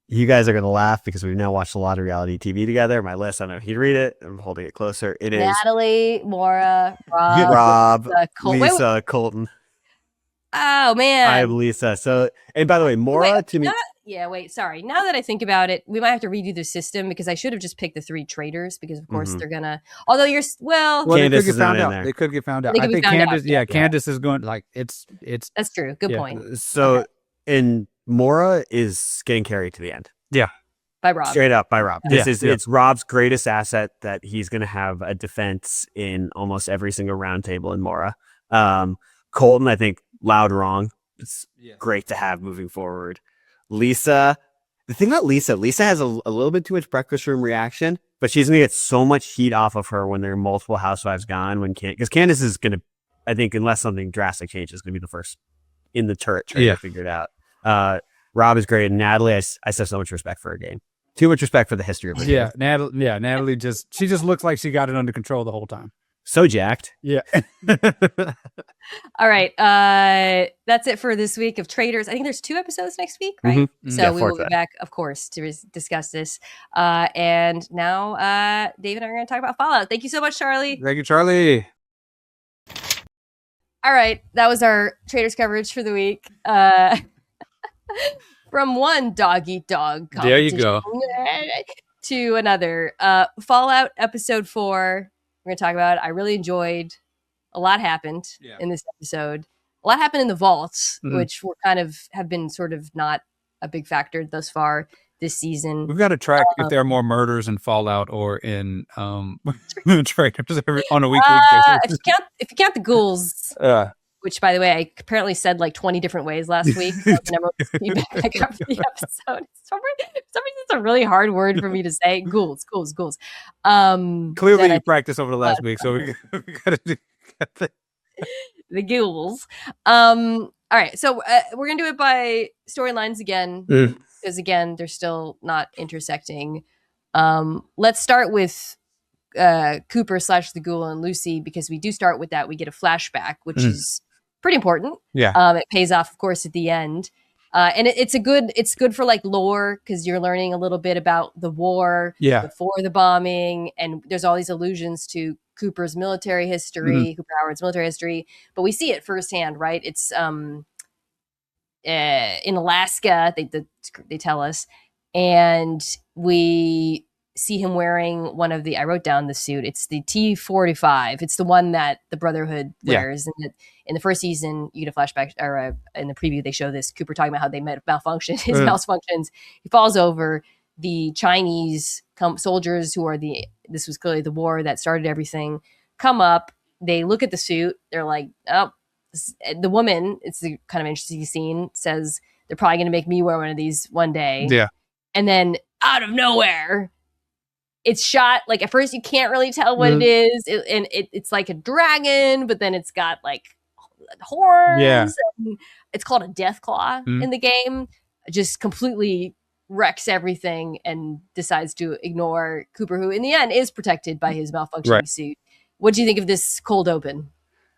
[SPEAKER 3] You guys are going to laugh because we've now watched a lot of reality TV together. My list, I don't know if you'd read it. I'm holding it closer. It is
[SPEAKER 1] Natalie, Maura, Rob,
[SPEAKER 3] Lisa, Colton.
[SPEAKER 1] Oh, man.
[SPEAKER 3] I have Lisa. So, and by the way, Maura to me.
[SPEAKER 1] Yeah, wait, sorry. Now that I think about it, we might have to redo the system because I should have just picked the 3 traitors because, of course, they're gonna. Although
[SPEAKER 2] Well,
[SPEAKER 3] Candace
[SPEAKER 2] they could
[SPEAKER 3] is
[SPEAKER 2] get
[SPEAKER 3] not
[SPEAKER 2] found
[SPEAKER 3] in
[SPEAKER 2] out.
[SPEAKER 3] there.
[SPEAKER 2] They could get found out.
[SPEAKER 1] They
[SPEAKER 2] I
[SPEAKER 1] could be
[SPEAKER 2] think
[SPEAKER 1] found out.
[SPEAKER 2] Candace. Yeah, Candace is going it's.
[SPEAKER 1] That's true. Good
[SPEAKER 2] Yeah.
[SPEAKER 1] point.
[SPEAKER 3] So, and Mora is getting carried to the end.
[SPEAKER 2] Yeah.
[SPEAKER 1] By Rob.
[SPEAKER 3] Straight up by Rob.
[SPEAKER 2] Yeah,
[SPEAKER 3] It's Rob's greatest asset that he's going to have a defense in almost every single round table in Mora. Colton, I think, loud wrong. It's great to have moving forward. Lisa, the thing about Lisa has a little bit too much breakfast room reaction, but she's going to get so much heat off of her when there are multiple housewives gone. Because Candace is going to, I think, unless something drastic changes, going to be the first in the turret trying to figure it out. Rob is great. And Natalie, I just have so much respect for her game. Too much respect for the history of her game.
[SPEAKER 2] Natalie she just looks like she got it under control the whole time.
[SPEAKER 3] So jacked.
[SPEAKER 2] Yeah.
[SPEAKER 1] All right. That's it for this week of Traitors. I think there's 2 episodes next week, right?
[SPEAKER 2] Mm-hmm.
[SPEAKER 1] So we will be back, of course, to discuss this. And now Dave and I are going to talk about Fallout. Thank you so much, Charlie.
[SPEAKER 2] Thank you, Charlie.
[SPEAKER 1] All right. That was our Traitors coverage for the week. From one dog-eat-dog
[SPEAKER 2] there you go
[SPEAKER 1] to another. Fallout episode 4. We're going to talk about it. I really enjoyed. A lot happened in this episode. A lot happened in the vaults, which were have been sort of not a big factor thus far this season.
[SPEAKER 2] We've got to track if there are more murders in Fallout or in Traitors on a weekly basis.
[SPEAKER 1] If you count the ghouls, which, by the way, I apparently said like 20 different ways last week. So the number of feedback I got for the episode. For some reason, it's a really hard word for me to say. Ghouls.
[SPEAKER 2] Clearly, you practiced over the last week, so we got to do
[SPEAKER 1] the ghouls. All right, so we're gonna do it by storylines again, because again, they're still not intersecting. Let's start with Cooper / the ghoul and Lucy, because we do start with that. We get a flashback, which is pretty important. It pays off, of course, at the end. And it's good for like lore, because you're learning a little bit about the war before the bombing, and there's all these allusions to Cooper's military history, Cooper Howard's military history, but we see it firsthand, right? It's in Alaska, they tell us, and we see him wearing one of the, I wrote down the suit, it's the T-45. It's the one that the Brotherhood wears. And in the first season, you get a flashback, or in the preview, they show this Cooper talking about how they malfunctioned, his malfunctions. He falls over. The Chinese soldiers who are this was clearly the war that started everything, come up, they look at the suit, they're like, oh, the woman, it's a kind of interesting scene, says they're probably going to make me wear one of these one day.
[SPEAKER 2] Yeah.
[SPEAKER 1] And then out of nowhere, it's shot, like at first you can't really tell what it is, and it's like a dragon, but then it's got like horns.
[SPEAKER 2] Yeah.
[SPEAKER 1] And it's called a death claw in the game. Just completely wrecks everything and decides to ignore Cooper, who in the end is protected by his malfunctioning suit. What do you think of this cold open?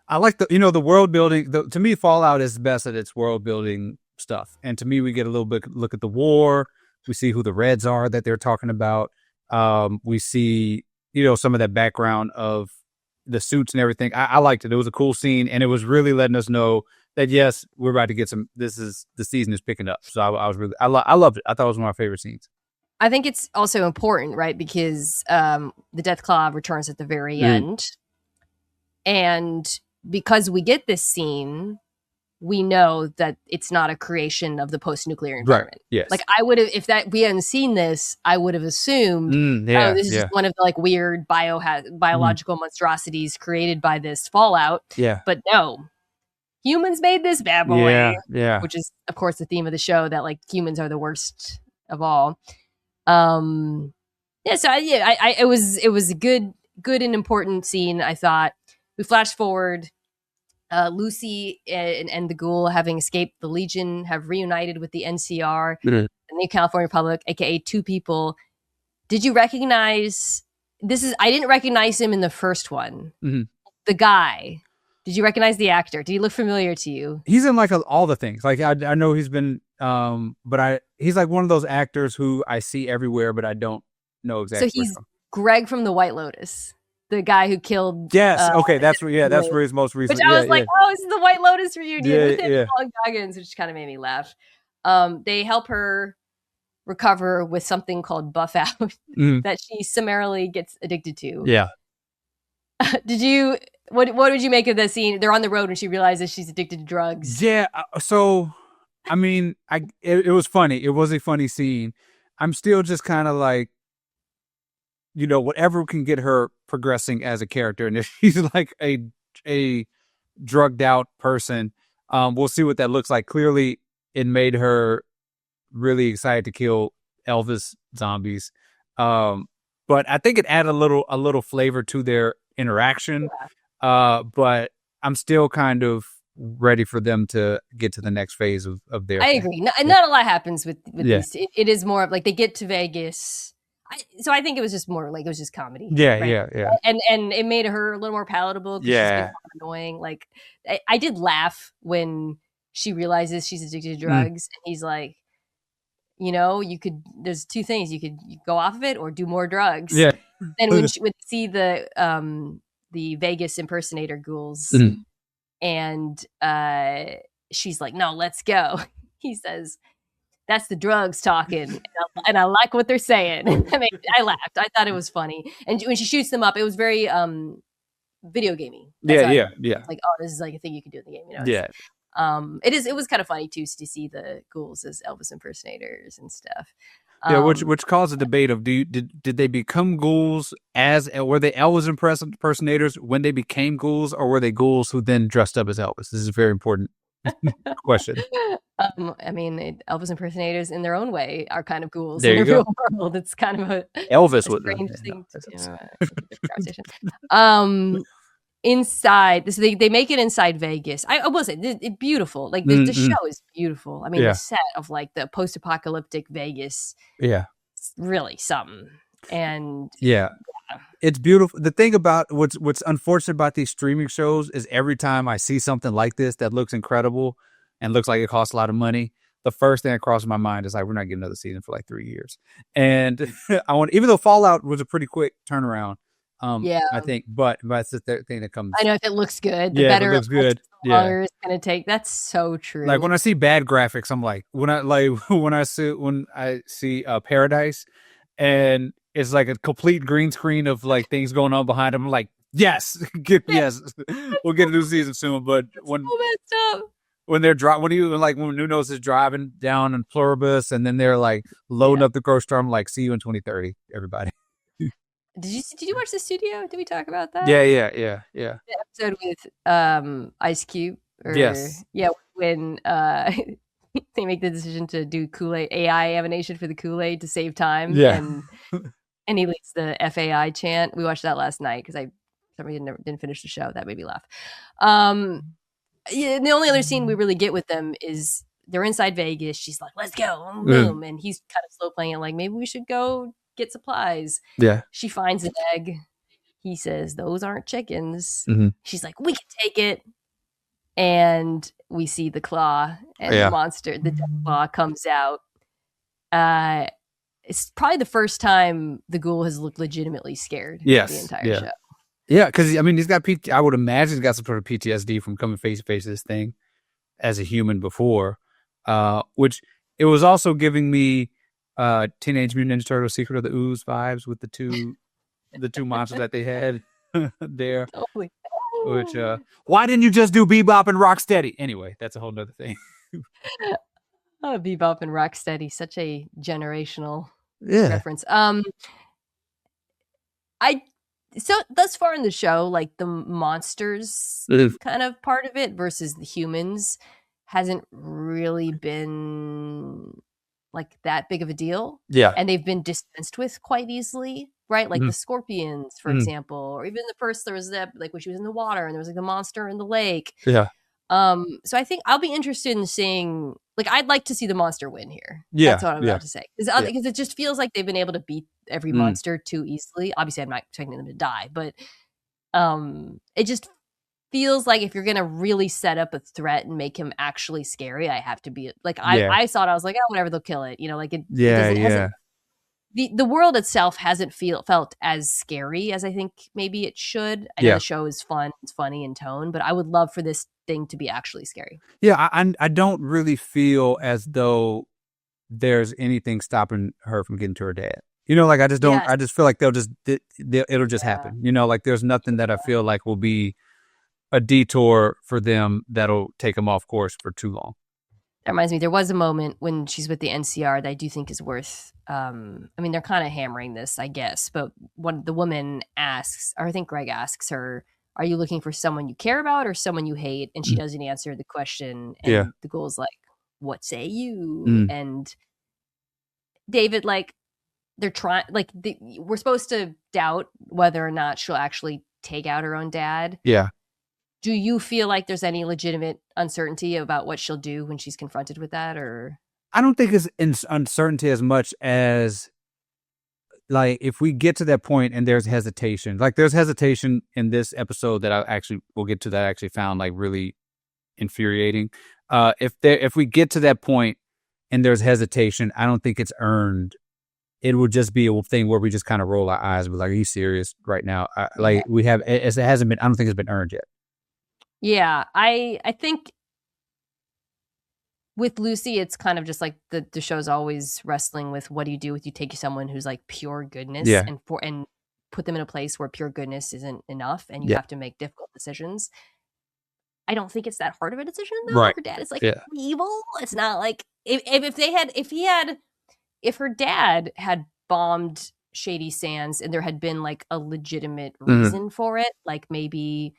[SPEAKER 2] I like the world building. To me, Fallout is best at its world building stuff. And to me, we get a little bit look at the war. We see who the Reds are that they're talking about. We see, some of that background of the suits and everything. I liked it. It was a cool scene, and it was really letting us know that, yes, we're about to get the season is picking up. So I loved it. I thought it was one of my favorite scenes.
[SPEAKER 1] I think it's also important, right? Because the Death Claw returns at the very end. And because we get this scene, we know that it's not a creation of the post-nuclear environment.
[SPEAKER 2] Right. Yes.
[SPEAKER 1] Like I would have, if we hadn't seen this, I would have assumed, this is just one of the like weird biological monstrosities created by this fallout.
[SPEAKER 2] Yeah.
[SPEAKER 1] But no, humans made this bad boy.
[SPEAKER 2] Yeah.
[SPEAKER 1] Which is, of course, the theme of the show, that like humans are the worst of all. It was a good and important scene, I thought. We flash forward. Lucy and the ghoul, having escaped the Legion, have reunited with the NCR, the New California Republic, aka two people. Did you recognize I didn't recognize him in the first one. The guy. Did you recognize the actor? Did he look familiar to you?
[SPEAKER 2] He's in like all the things. Like I know he's been he's like one of those actors who I see everywhere, but I don't know exactly.
[SPEAKER 1] So he's Greg from the White Lotus. The guy who killed.
[SPEAKER 2] Yes. Okay. That's where he's most recent.
[SPEAKER 1] Which I was like, oh, this is the White Lotus reunion with him, Paul Goggins, which kind of made me laugh. They help her recover with something called buff out that she summarily gets addicted to.
[SPEAKER 2] Yeah.
[SPEAKER 1] What did you make of the scene? They're on the road when she realizes she's addicted to drugs.
[SPEAKER 2] Yeah. So, I mean, it was funny. It was a funny scene. I'm still just kind of like, whatever can get her progressing as a character. And if she's like a drugged out person, we'll see what that looks like. Clearly, it made her really excited to kill Elvis zombies. But I think it added a little flavor to their interaction. Yeah. But I'm still kind of ready for them to get to the next phase of their thing.
[SPEAKER 1] Agree. Not a lot happens with these. It is more of like they get to Vegas. So I think it was just more like it was just comedy.
[SPEAKER 2] Yeah,
[SPEAKER 1] right?
[SPEAKER 2] yeah.
[SPEAKER 1] And it made her a little more palatable. Yeah. She's been annoying. Like I did laugh when she realizes she's addicted to drugs, and he's like, there's two things. You could go off of it or do more drugs.
[SPEAKER 2] Yeah.
[SPEAKER 1] And when she would see the Vegas impersonator ghouls, and she's like, no, let's go. He says, that's the drugs talking. And I like what they're saying. I mean, I laughed. I thought it was funny. And when she shoots them up, it was very video gamey.
[SPEAKER 2] Yeah.
[SPEAKER 1] Like, oh, this is like a thing you can do in the game.
[SPEAKER 2] Yeah.
[SPEAKER 1] It was kind of funny too to see the ghouls as Elvis impersonators and stuff.
[SPEAKER 2] Yeah, which caused a debate of did they become ghouls were they Elvis impersonators when they became ghouls, or were they ghouls who then dressed up as Elvis? This is a very important question.
[SPEAKER 1] I mean, Elvis impersonators in their own way are kind of ghouls
[SPEAKER 2] there
[SPEAKER 1] in the
[SPEAKER 2] real
[SPEAKER 1] world. It's kind of
[SPEAKER 2] Elvis
[SPEAKER 1] strange thing. Inside, so they make it inside Vegas. I will say it's beautiful. Like the show is beautiful. I mean, the set of like the post-apocalyptic Vegas, it's really something. And
[SPEAKER 2] it's beautiful. The thing about what's unfortunate about these streaming shows is every time I see something like this that looks incredible and looks like it costs a lot of money, the first thing that crosses my mind is like, we're not getting another season for like 3 years. And even though Fallout was a pretty quick turnaround. I think, but it's the thing that comes.
[SPEAKER 1] I know if it looks good, the better
[SPEAKER 2] it looks good.
[SPEAKER 1] The longer it's gonna take. That's so true.
[SPEAKER 2] Like when I see bad graphics, I'm like, when I see Paradise, and it's like a complete green screen of like things going on behind them. I'm like, yes, yes, we'll get a new season soon. But when
[SPEAKER 1] so messed up.
[SPEAKER 2] When Nunos is driving down in Pluribus, and then they're like loading up the grocery store, I'm like, see you in 2030, everybody.
[SPEAKER 1] Did you watch The Studio? Did we talk about that?
[SPEAKER 2] Yeah.
[SPEAKER 1] The episode with Ice Cube.
[SPEAKER 2] Yes.
[SPEAKER 1] Yeah, when they make the decision to do Kool-Aid AI animation for the Kool-Aid to save time.
[SPEAKER 2] Yeah.
[SPEAKER 1] And he leads the FAI chant. We watched that last night because I for some reason didn't finish the show. That made me laugh. The only other scene we really get with them is they're inside Vegas. She's like, "Let's go!" Boom, and he's kind of slow playing it, like maybe we should go get supplies.
[SPEAKER 2] Yeah.
[SPEAKER 1] She finds an egg. He says, those aren't chickens. She's like, we can take it. And we see the claw and the monster, the death claw comes out. It's probably the first time the ghoul has looked legitimately scared the entire show.
[SPEAKER 2] Yeah, because I mean, he's got I would imagine he's got some sort of PTSD from coming face to face with this thing as a human before, which it was also giving me Teenage Mutant Ninja Turtles Secret of the Ooze vibes with the two monsters that they had there.
[SPEAKER 1] Totally.
[SPEAKER 2] Which why didn't you just do Bebop and Rocksteady? Anyway, that's a whole nother thing.
[SPEAKER 1] Bebop and Rocksteady, such a generational reference. So thus far in the show, like the monsters kind of part of it versus the humans hasn't really been like that big of a deal.
[SPEAKER 2] Yeah.
[SPEAKER 1] And they've been dispensed with quite easily, right? Like the scorpions, for example, or even the first there was that like when she was in the water and there was like the monster in the lake.
[SPEAKER 2] Yeah.
[SPEAKER 1] So I think I'll be interested in seeing like I'd like to see the monster win here.
[SPEAKER 2] Yeah.
[SPEAKER 1] That's what I'm about to say. Because it just feels like they've been able to beat every monster too easily. Obviously I'm not expecting them to die, but it just feels like if you're gonna really set up a threat and make him actually scary, I have to be like I thought I was like, oh whatever, they'll kill it, you know, like it the world itself hasn't felt as scary as I think maybe it should. I know the show is fun, it's funny in tone, but I would love for this thing to be actually scary.
[SPEAKER 2] Yeah, I don't really feel as though there's anything stopping her from getting to her dad. Like I just don't.
[SPEAKER 1] Yes.
[SPEAKER 2] I just feel like it'll just happen. Like there's nothing that I feel like will be a detour for them that'll take them off course for too long.
[SPEAKER 1] That reminds me, there was a moment when she's with the NCR that I do think is worth. I mean, they're kind of hammering this, I guess, but when the woman asks, or I think Greg asks her, "Are you looking for someone you care about or someone you hate?" And she doesn't answer the question, and the ghoul's like, "What say you?" And David, like, they're trying, like, we're supposed to doubt whether or not she'll actually take out her own dad.
[SPEAKER 2] Yeah.
[SPEAKER 1] Do you feel like there's any legitimate uncertainty about what she'll do when she's confronted with that, or?
[SPEAKER 2] I don't think it's uncertainty as much as, like, if we get to that point and there's hesitation. Like, there's hesitation in this episode that we'll get to, that I actually found, like, really infuriating. If we get to that point and there's hesitation, I don't think it's earned. It would just be a thing where we just kind of roll our eyes, but like, are you serious right now? We have, it hasn't been, I don't think it's been earned yet.
[SPEAKER 1] Yeah, I think with Lucy, it's kind of just like the show's always wrestling with, what do you do with, you take someone who's like pure goodness and put them in a place where pure goodness isn't enough, and you have to make difficult decisions. I don't think it's that hard of a decision though.
[SPEAKER 2] Right.
[SPEAKER 1] Her dad is like evil. It's not like if her dad had bombed Shady Sands and there had been like a legitimate reason for it, like maybe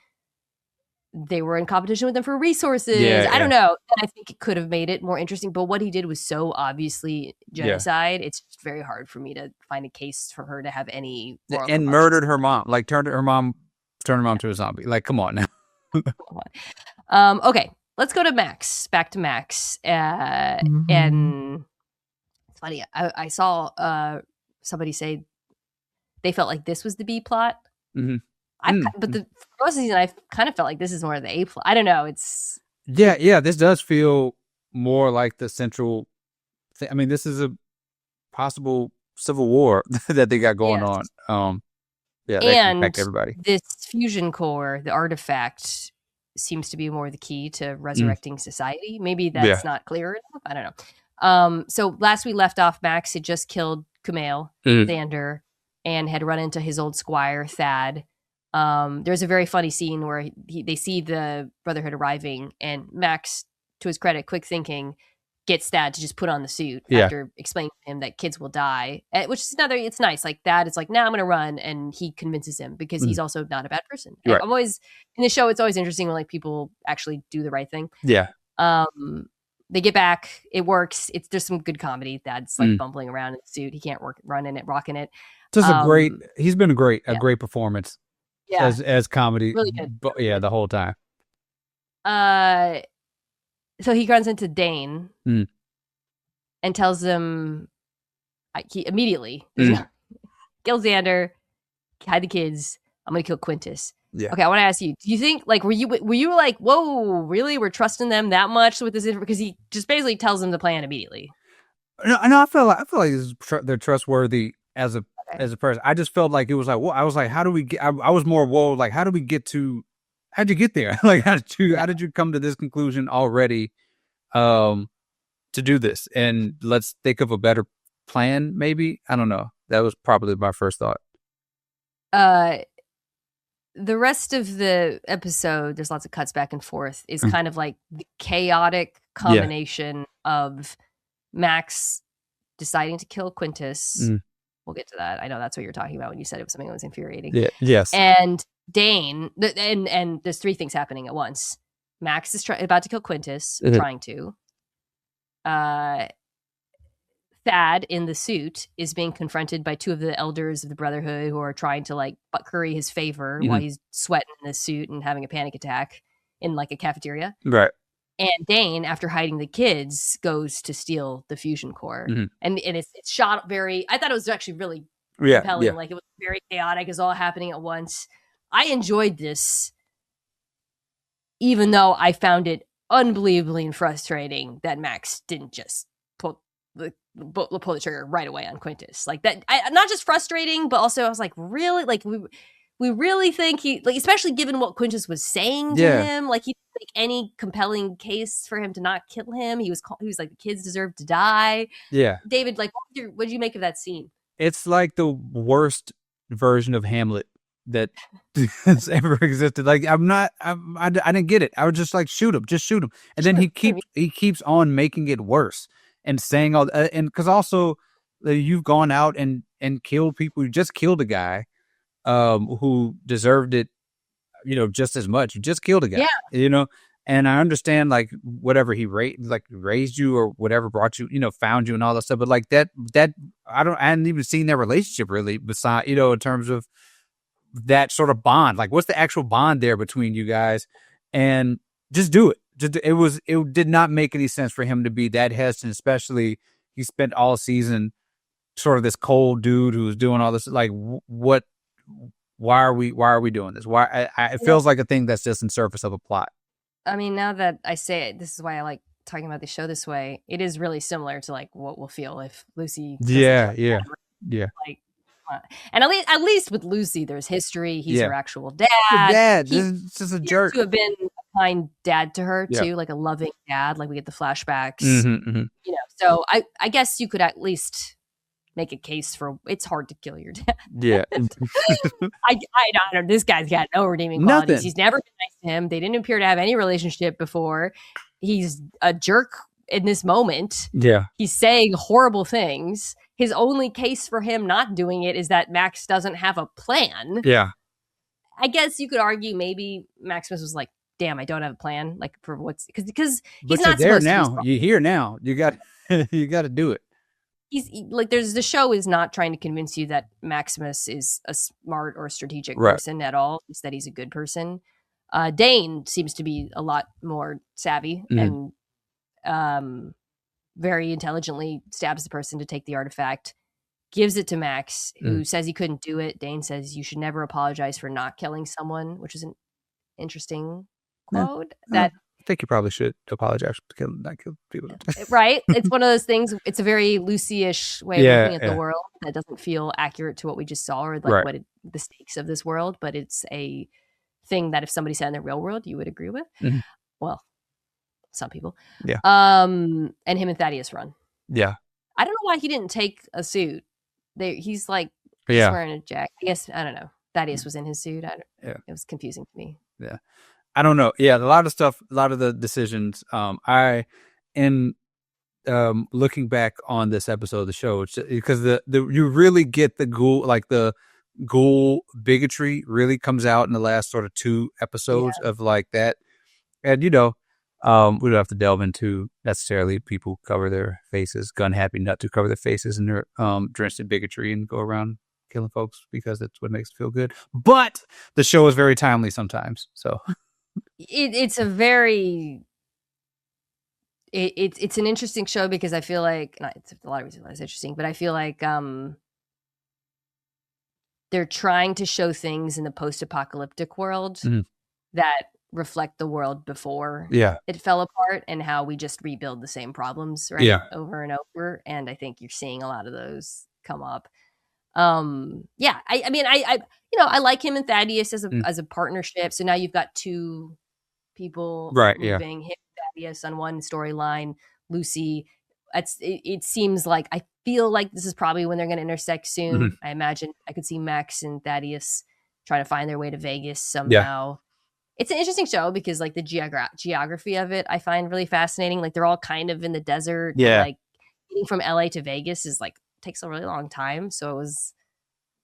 [SPEAKER 1] they were in competition with them for resources. I don't know. I think it could have made it more interesting, but what he did was so obviously genocide. It's just very hard for me to find a case for her to have any.
[SPEAKER 2] And murdered her mom, like turned her mom to a zombie. Like, come on now.
[SPEAKER 1] Okay, let's go to Max. Back to Max. And it's funny. I saw somebody say they felt like this was the B plot.
[SPEAKER 2] Mm-hmm.
[SPEAKER 1] But the first season, I kind of felt like this is more of the A plot. I don't know. It's
[SPEAKER 2] this does feel more like the central thing. I mean, this is a possible civil war that they got going on. That can affect everybody.
[SPEAKER 1] This fusion core, the artifact, seems to be more the key to resurrecting society. Maybe that's not clear enough. I don't know. So last we left off, Max had just killed Kumail, Xander, and had run into his old squire, Thad. There's a very funny scene where they see the Brotherhood arriving, and Max, to his credit, quick thinking, gets Thad to just put on the suit after explaining to him that kids will die, which is it's nice. Like, Thad is like, nah, I'm going to run. And he convinces him because he's also not a bad person.
[SPEAKER 2] Right.
[SPEAKER 1] I'm always, in the show, it's always interesting when like people actually do the right thing.
[SPEAKER 2] Yeah.
[SPEAKER 1] They get back. It works. There's some good comedy. Thad's like bumbling around in the suit. He can't run in it, rocking it.
[SPEAKER 2] Just he's been a great performance.
[SPEAKER 1] Yeah.
[SPEAKER 2] As comedy.
[SPEAKER 1] Really good.
[SPEAKER 2] The whole time.
[SPEAKER 1] So he runs into Dane and tells him he immediately kill Xander, hide the kids. I'm gonna kill Quintus.
[SPEAKER 2] Yeah.
[SPEAKER 1] Okay, I want to ask you: do you think were you like, whoa, really? We're trusting them that much with this? Because he just basically tells them the plan immediately.
[SPEAKER 2] No, I feel like they're trustworthy as a person. I just felt like it was like, well, I was like, how do we get? I was more, whoa, like, how do we get to? How'd you get there? Like, how did you come to this conclusion already? To do this, and let's think of a better plan. Maybe, I don't know. That was probably my first thought.
[SPEAKER 1] The rest of the episode, there's lots of cuts back and forth, is kind of like the chaotic combination of Max deciding to kill Quintus. We'll get to that. I know that's what you're talking about when you said it was something that was infuriating.
[SPEAKER 2] Yeah. Yes.
[SPEAKER 1] And Dane, and there's three things happening at once. Max is about to kill Quintus, trying to. Thad in the suit is being confronted by two of the elders of the Brotherhood who are trying to like curry his favor while he's sweating in the suit and having a panic attack in like a cafeteria.
[SPEAKER 2] Right.
[SPEAKER 1] And Dane, after hiding the kids, goes to steal the fusion core. And it's shot I thought it was actually really compelling. Yeah. Like, it was very chaotic. It's all happening at once. I enjoyed this, even though I found it unbelievably frustrating that Max didn't just pull the trigger right away on Quintus. Like, that, not just frustrating, but also I was like, really? Like, we really think he, like, especially given what Quintus was saying to him, like, he make any compelling case for him to not kill him. He was like, the kids deserve to die.
[SPEAKER 2] Yeah.
[SPEAKER 1] David, like, what did you make of that scene?
[SPEAKER 2] It's like the worst version of Hamlet that has ever existed. Like, I didn't get it. I was just like, shoot him. And then he keeps on making it worse and saying all, and because also you've gone out and killed people. You just killed a guy who deserved it, just as much. You just killed a guy, and I understand like whatever he raised you or whatever, brought you, found you and all that stuff. But like that I hadn't even seen their relationship really beside, in terms of that sort of bond. Like, what's the actual bond there between you guys? And just do it. It did not make any sense for him to be that hesitant, especially he spent all season sort of this cold dude who's doing all this. Like, what? Why are we doing this? Why? It feels like a thing that's just in surface of a plot. I
[SPEAKER 1] mean, now that I say it, this is why I like talking about the show this way. It is really similar to like what we'll feel if Lucy.
[SPEAKER 2] Yeah.
[SPEAKER 1] Like, and at least with Lucy, there's history. He's her actual dad.
[SPEAKER 2] Dad, he's just a jerk.
[SPEAKER 1] To have been a kind dad to her too, like a loving dad. Like we get the flashbacks. So I guess you could at least make a case for it's hard to kill your dad.
[SPEAKER 2] Yeah.
[SPEAKER 1] I don't know. This guy's got no redeeming qualities. Nothing. He's never been nice to him. They didn't appear to have any relationship before. He's a jerk in this moment.
[SPEAKER 2] Yeah.
[SPEAKER 1] He's saying horrible things. His only case for him not doing it is that Max doesn't have a plan.
[SPEAKER 2] Yeah.
[SPEAKER 1] I guess you could argue maybe Maximus was like, damn, I don't have a plan. Like for what's because he's not
[SPEAKER 2] there now. You're here now. You got to do it.
[SPEAKER 1] He's like, the show is not trying to convince you that Maximus is a smart or strategic person at all. It's that he's a good person. Dane seems to be a lot more savvy and very intelligently stabs the person to take the artifact, gives it to Max, who says he couldn't do it. Dane says you should never apologize for not killing someone, which is an interesting quote. That
[SPEAKER 2] I think you probably should apologize for not killing people.
[SPEAKER 1] Right? It's one of those things. It's a very Lucy-ish way of looking at the world that doesn't feel accurate to what we just saw or like the stakes of this world. But it's a thing that if somebody said in the real world, you would agree with. Mm-hmm. Well, some people.
[SPEAKER 2] Yeah.
[SPEAKER 1] And him and Thaddeus run.
[SPEAKER 2] Yeah.
[SPEAKER 1] I don't know why he didn't take a suit. He's like wearing a jacket. I guess I don't know. Thaddeus was in his suit. It was confusing to me.
[SPEAKER 2] Yeah. I don't know. Yeah, a lot of stuff, a lot of the decisions. Looking back on this episode of the show, because you really get the ghoul bigotry really comes out in the last sort of 2 episodes of like that, and we don't have to delve into necessarily people cover their faces, gun happy nut to cover their faces and they're drenched in bigotry and go around killing folks because that's what makes it feel good. But the show is very timely sometimes, so.
[SPEAKER 1] It's a very it's an interesting show because I feel like it's a lot of reasons why it's interesting, but I feel like they're trying to show things in the post-apocalyptic world that reflect the world before it fell apart and how we just rebuild the same problems over and over, and I think you're seeing a lot of those come up. I mean I like him and Thaddeus as a partnership. So now you've got 2 people moving, him and Thaddeus on one storyline, Lucy. It seems like I feel like this is probably when they're going to intersect soon. Mm-hmm. I imagine I could see Max and Thaddeus trying to find their way to Vegas somehow. It's an interesting show because like the geography of it I find really fascinating. Like they're all kind of in the desert.
[SPEAKER 2] Yeah.
[SPEAKER 1] Like getting from LA to Vegas is like takes a really long time, so it was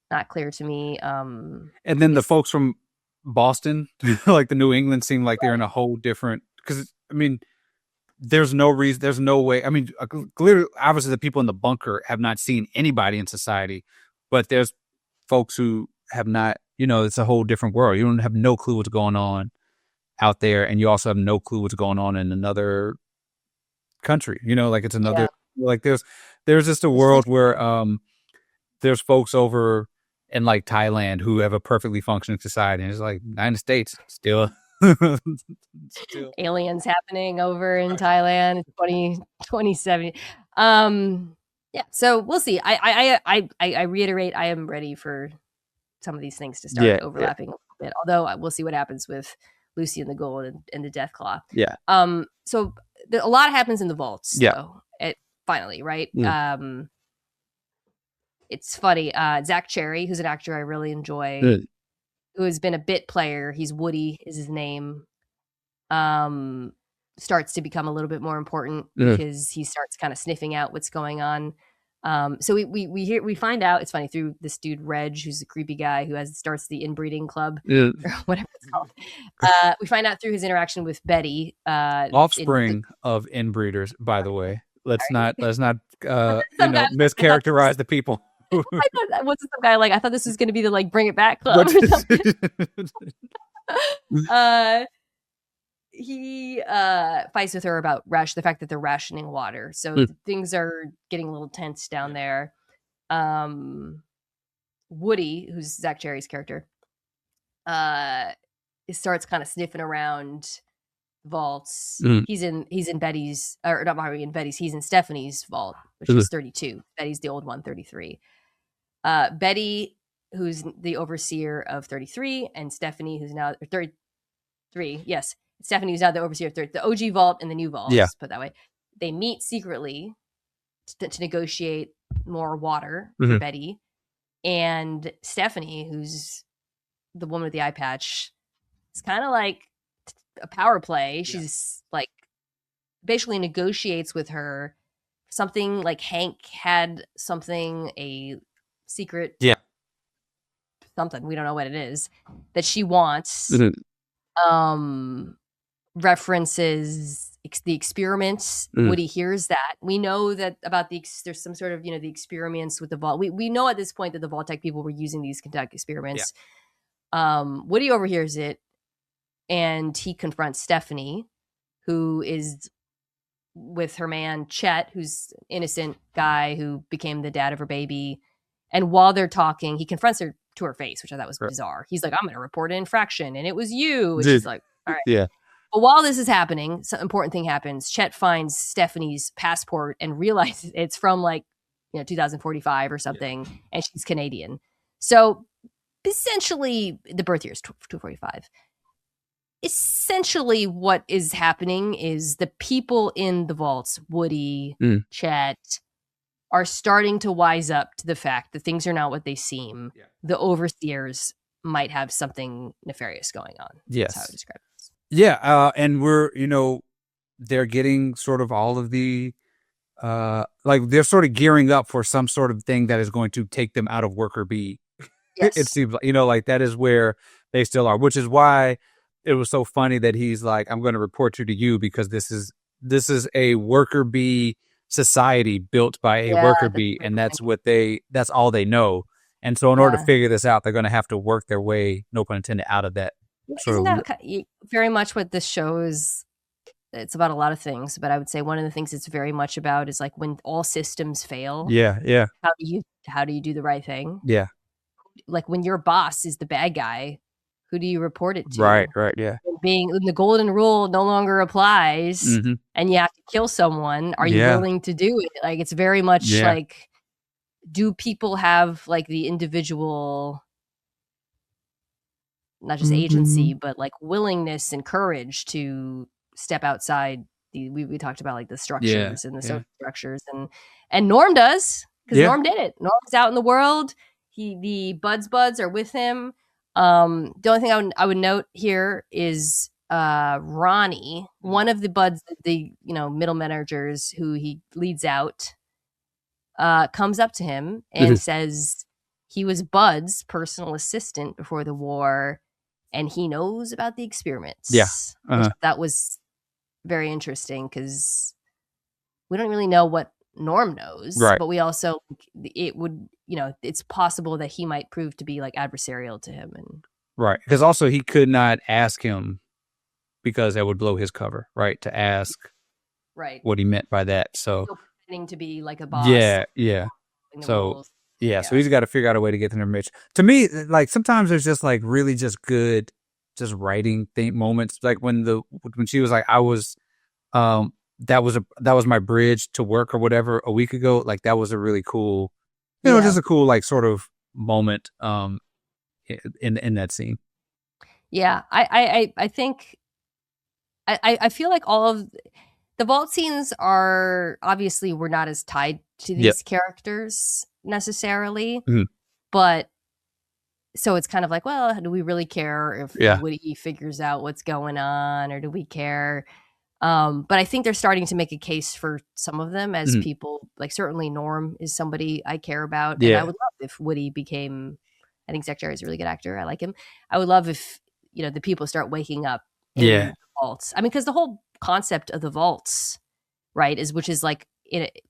[SPEAKER 1] not clear to me. And
[SPEAKER 2] then the folks from Boston, like the New England, seem like they're in a whole different. Because I mean, there's no reason, there's no way. I mean, clearly, obviously, the people in the bunker have not seen anybody in society, but there's folks who have not. It's a whole different world. You don't have no clue what's going on out there, and you also have no clue what's going on in another country. Like it's another. Like there's just a world where there's folks over in like Thailand who have a perfectly functioning society, and it's like United States still
[SPEAKER 1] aliens happening over in Thailand 2070. So we'll see. I reiterate, I am ready for some of these things to start overlapping a little bit, although we'll see what happens with Lucy and the Gold and the Deathclaw.
[SPEAKER 3] Yeah.
[SPEAKER 1] So a lot happens in the vaults.
[SPEAKER 3] Yeah.
[SPEAKER 1] Though, finally, right?
[SPEAKER 3] Mm.
[SPEAKER 1] It's funny. Zach Cherry, who's an actor I really enjoy, who has been a bit player. He's Woody, is his name. Starts to become a little bit more important because he starts kind of sniffing out what's going on. So we find out, it's funny, through this dude Reg, who's a creepy guy who starts the inbreeding club or whatever it's called. We find out through his interaction with Betty,
[SPEAKER 2] offspring of inbreeders, by the way. Let's not mischaracterize the people.
[SPEAKER 1] I thought that wasn't some guy I thought this was going to be the Bring It Back club or something. He fights with her about the fact that they're rationing water. So things are getting a little tense down there. Woody, who's Zach Cherry's character, starts kind of sniffing around vaults. He's in Betty's, or not in Betty's, he's in Stephanie's vault, which is 32. Betty's the old one, 33. Betty, who's the overseer of 33, and Stephanie, who's now 33. Yes. Stephanie, who's now the overseer of the OG vault and the new vault, let's put it that way. They meet secretly to negotiate more water for Betty. And Stephanie, who's the woman with the eye patch, it's kind of like a power play. She's basically negotiates with her something Hank had something, a secret, something, we don't know what it is, that she wants. References the experiments. Woody hears that. We know that about there's some sort of, the experiments with the vault. We know at this point that the Vault-Tec people were using these conduct experiments. Woody overhears it, and he confronts Stephanie, who is with her man Chet, who's an innocent guy who became the dad of her baby. And while they're talking, he confronts her to her face, which I thought was bizarre. He's like, "I'm going to report an infraction, and it was you." And she's like, "All right." Yeah. But while this is happening, some important thing happens. Chet finds Stephanie's passport and realizes it's from 2045 or something, and she's Canadian. So essentially, the birth year is 245. Essentially, what is happening is the people in the vaults, Woody, Chet, are starting to wise up to the fact that things are not what they seem. Yeah. The overseers might have something nefarious going on.
[SPEAKER 2] Yes.
[SPEAKER 1] That's how I would describe it.
[SPEAKER 2] Yeah, and we're, they're getting sort of all of the, they're sort of gearing up for some sort of thing that is going to take them out of worker B. Yes. It seems like, that is where they still are, which is why it was so funny that he's like, "I'm going to report you to you because this is a worker bee society built by a worker bee, and that's all they know. And so in order to figure this out, they're going to have to work their way, no pun intended, out of that.
[SPEAKER 1] Isn't that very much what this show is? It's about a lot of things, but I would say one of the things it's very much about is when all systems fail.
[SPEAKER 2] Yeah.
[SPEAKER 1] How do you do the right thing?
[SPEAKER 2] Yeah.
[SPEAKER 1] When your boss is the bad guy, who do you report it to?
[SPEAKER 2] Right, yeah.
[SPEAKER 1] When the golden rule no longer applies, and you have to kill someone, are you willing to do it? It's very much do people have the individual, not just agency, but willingness and courage to step outside we talked about the structures and the social structures, and Norm does, because Norm did it. Norm's out in the world. The buds are with him. The only thing I would note here is Ronnie, one of the buds, the middle managers who he leads out, comes up to him and says he was Bud's personal assistant before the war, and he knows about the experiments.
[SPEAKER 2] Yeah,
[SPEAKER 1] that was very interesting because we don't really know what Norm knows,
[SPEAKER 2] right?
[SPEAKER 1] But we also it's possible that he might prove to be adversarial to him, and
[SPEAKER 2] right, because also he could not ask him because that would blow his cover, right? To ask what he meant by that, so
[SPEAKER 1] pretending to be a boss,
[SPEAKER 2] so so he's got to figure out a way to get to the Mitch. To me, sometimes there's just really just good just writing moments, when she was I was that was my bridge to work or whatever a week ago. That was a really cool, just a cool sort of moment in that scene.
[SPEAKER 1] Yeah, I think I feel like all of the vault scenes are obviously we're not as tied to these characters necessarily, but so it's kind of like, well, do we really care if Woody figures out what's going on, or do we care? But I think they're starting to make a case for some of them as people, like certainly Norm is somebody I care about, and I would love if Woody became. I think Zach Jerry is a really good actor. I like him. I would love if the people start waking up in the vaults. I mean, because the whole concept of the vaults, right, which is like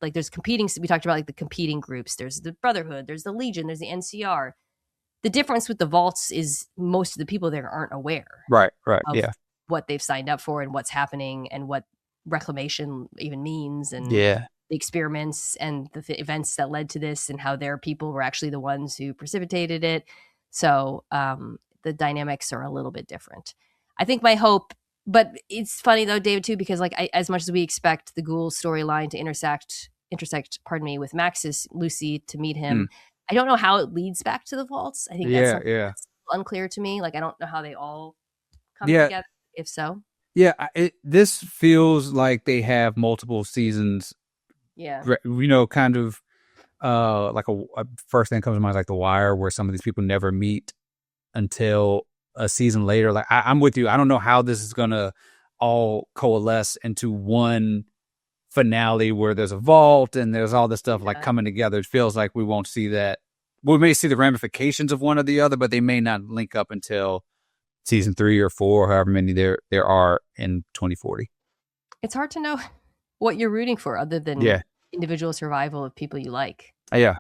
[SPEAKER 1] there's competing. We talked about like the competing groups. There's the Brotherhood. There's the Legion. There's the NCR. The difference with the vaults is most of the people there aren't aware,
[SPEAKER 2] right,
[SPEAKER 1] of what they've signed up for and what's happening and what reclamation even means, and the experiments and the events that led to this, and how their people were actually the ones who precipitated it. So the dynamics are a little bit different. I think my hope, but it's funny though, David, too, because like as much as we expect the Ghoul storyline to intersect, with Max's Lucy to meet him. I don't know how it leads back to the vaults. I think that's unclear to me. Like, I don't know how they all come together, if so.
[SPEAKER 2] Yeah, this feels like they have multiple seasons.
[SPEAKER 1] Yeah.
[SPEAKER 2] Kind of like a first thing that comes to mind is like The Wire, where some of these people never meet until a season later. Like, I'm with you. I don't know how this is going to all coalesce into one finale where there's a vault and there's all this stuff like coming together. It feels like we won't see that. We may see the ramifications of one or the other, but they may not link up until season 3 or 4, however many there are in 2040.
[SPEAKER 1] It's hard to know what you're rooting for other than individual survival of people you like.
[SPEAKER 2] Yeah.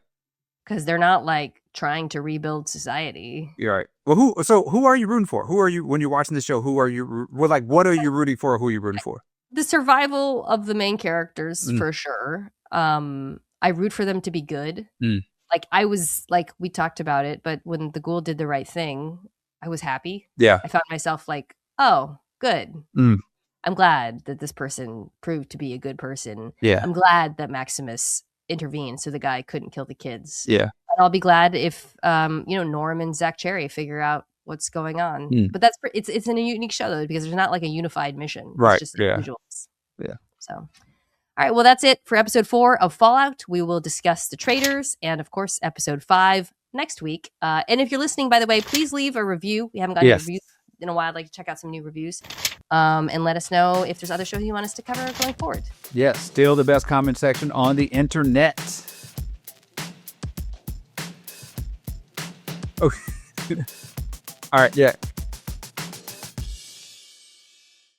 [SPEAKER 1] Because they're not like trying to rebuild society.
[SPEAKER 2] You're right. Well, who are you rooting for? Who are you, when you're watching the show, what are you rooting for? Or who are you rooting for?
[SPEAKER 1] The survival of the main characters, for sure. I root for them to be good. Like, I was, like, we talked about it, but when the Ghoul did the right thing, I was happy.
[SPEAKER 2] Yeah.
[SPEAKER 1] I found myself like, oh, good. I'm glad that this person proved to be a good person.
[SPEAKER 2] Yeah.
[SPEAKER 1] I'm glad that Maximus intervened so the guy couldn't kill the kids.
[SPEAKER 2] Yeah.
[SPEAKER 1] And I'll be glad if, Norm and Zach Cherry figure out what's going on. But it's a unique show though, because there's not like a unified mission.
[SPEAKER 2] Right.
[SPEAKER 1] It's just individuals.
[SPEAKER 2] Yeah.
[SPEAKER 1] So, all right. Well, that's it for episode 4 of Fallout. We will discuss the Traitors and, of course, episode 5 next week. And if you're listening, by the way, please leave a review. We haven't gotten a review in a while. I'd like to check out some new reviews, and let us know if there's other shows you want us to cover going forward.
[SPEAKER 2] Yes. Still the best comment section on the internet. Oh. All right. Yeah.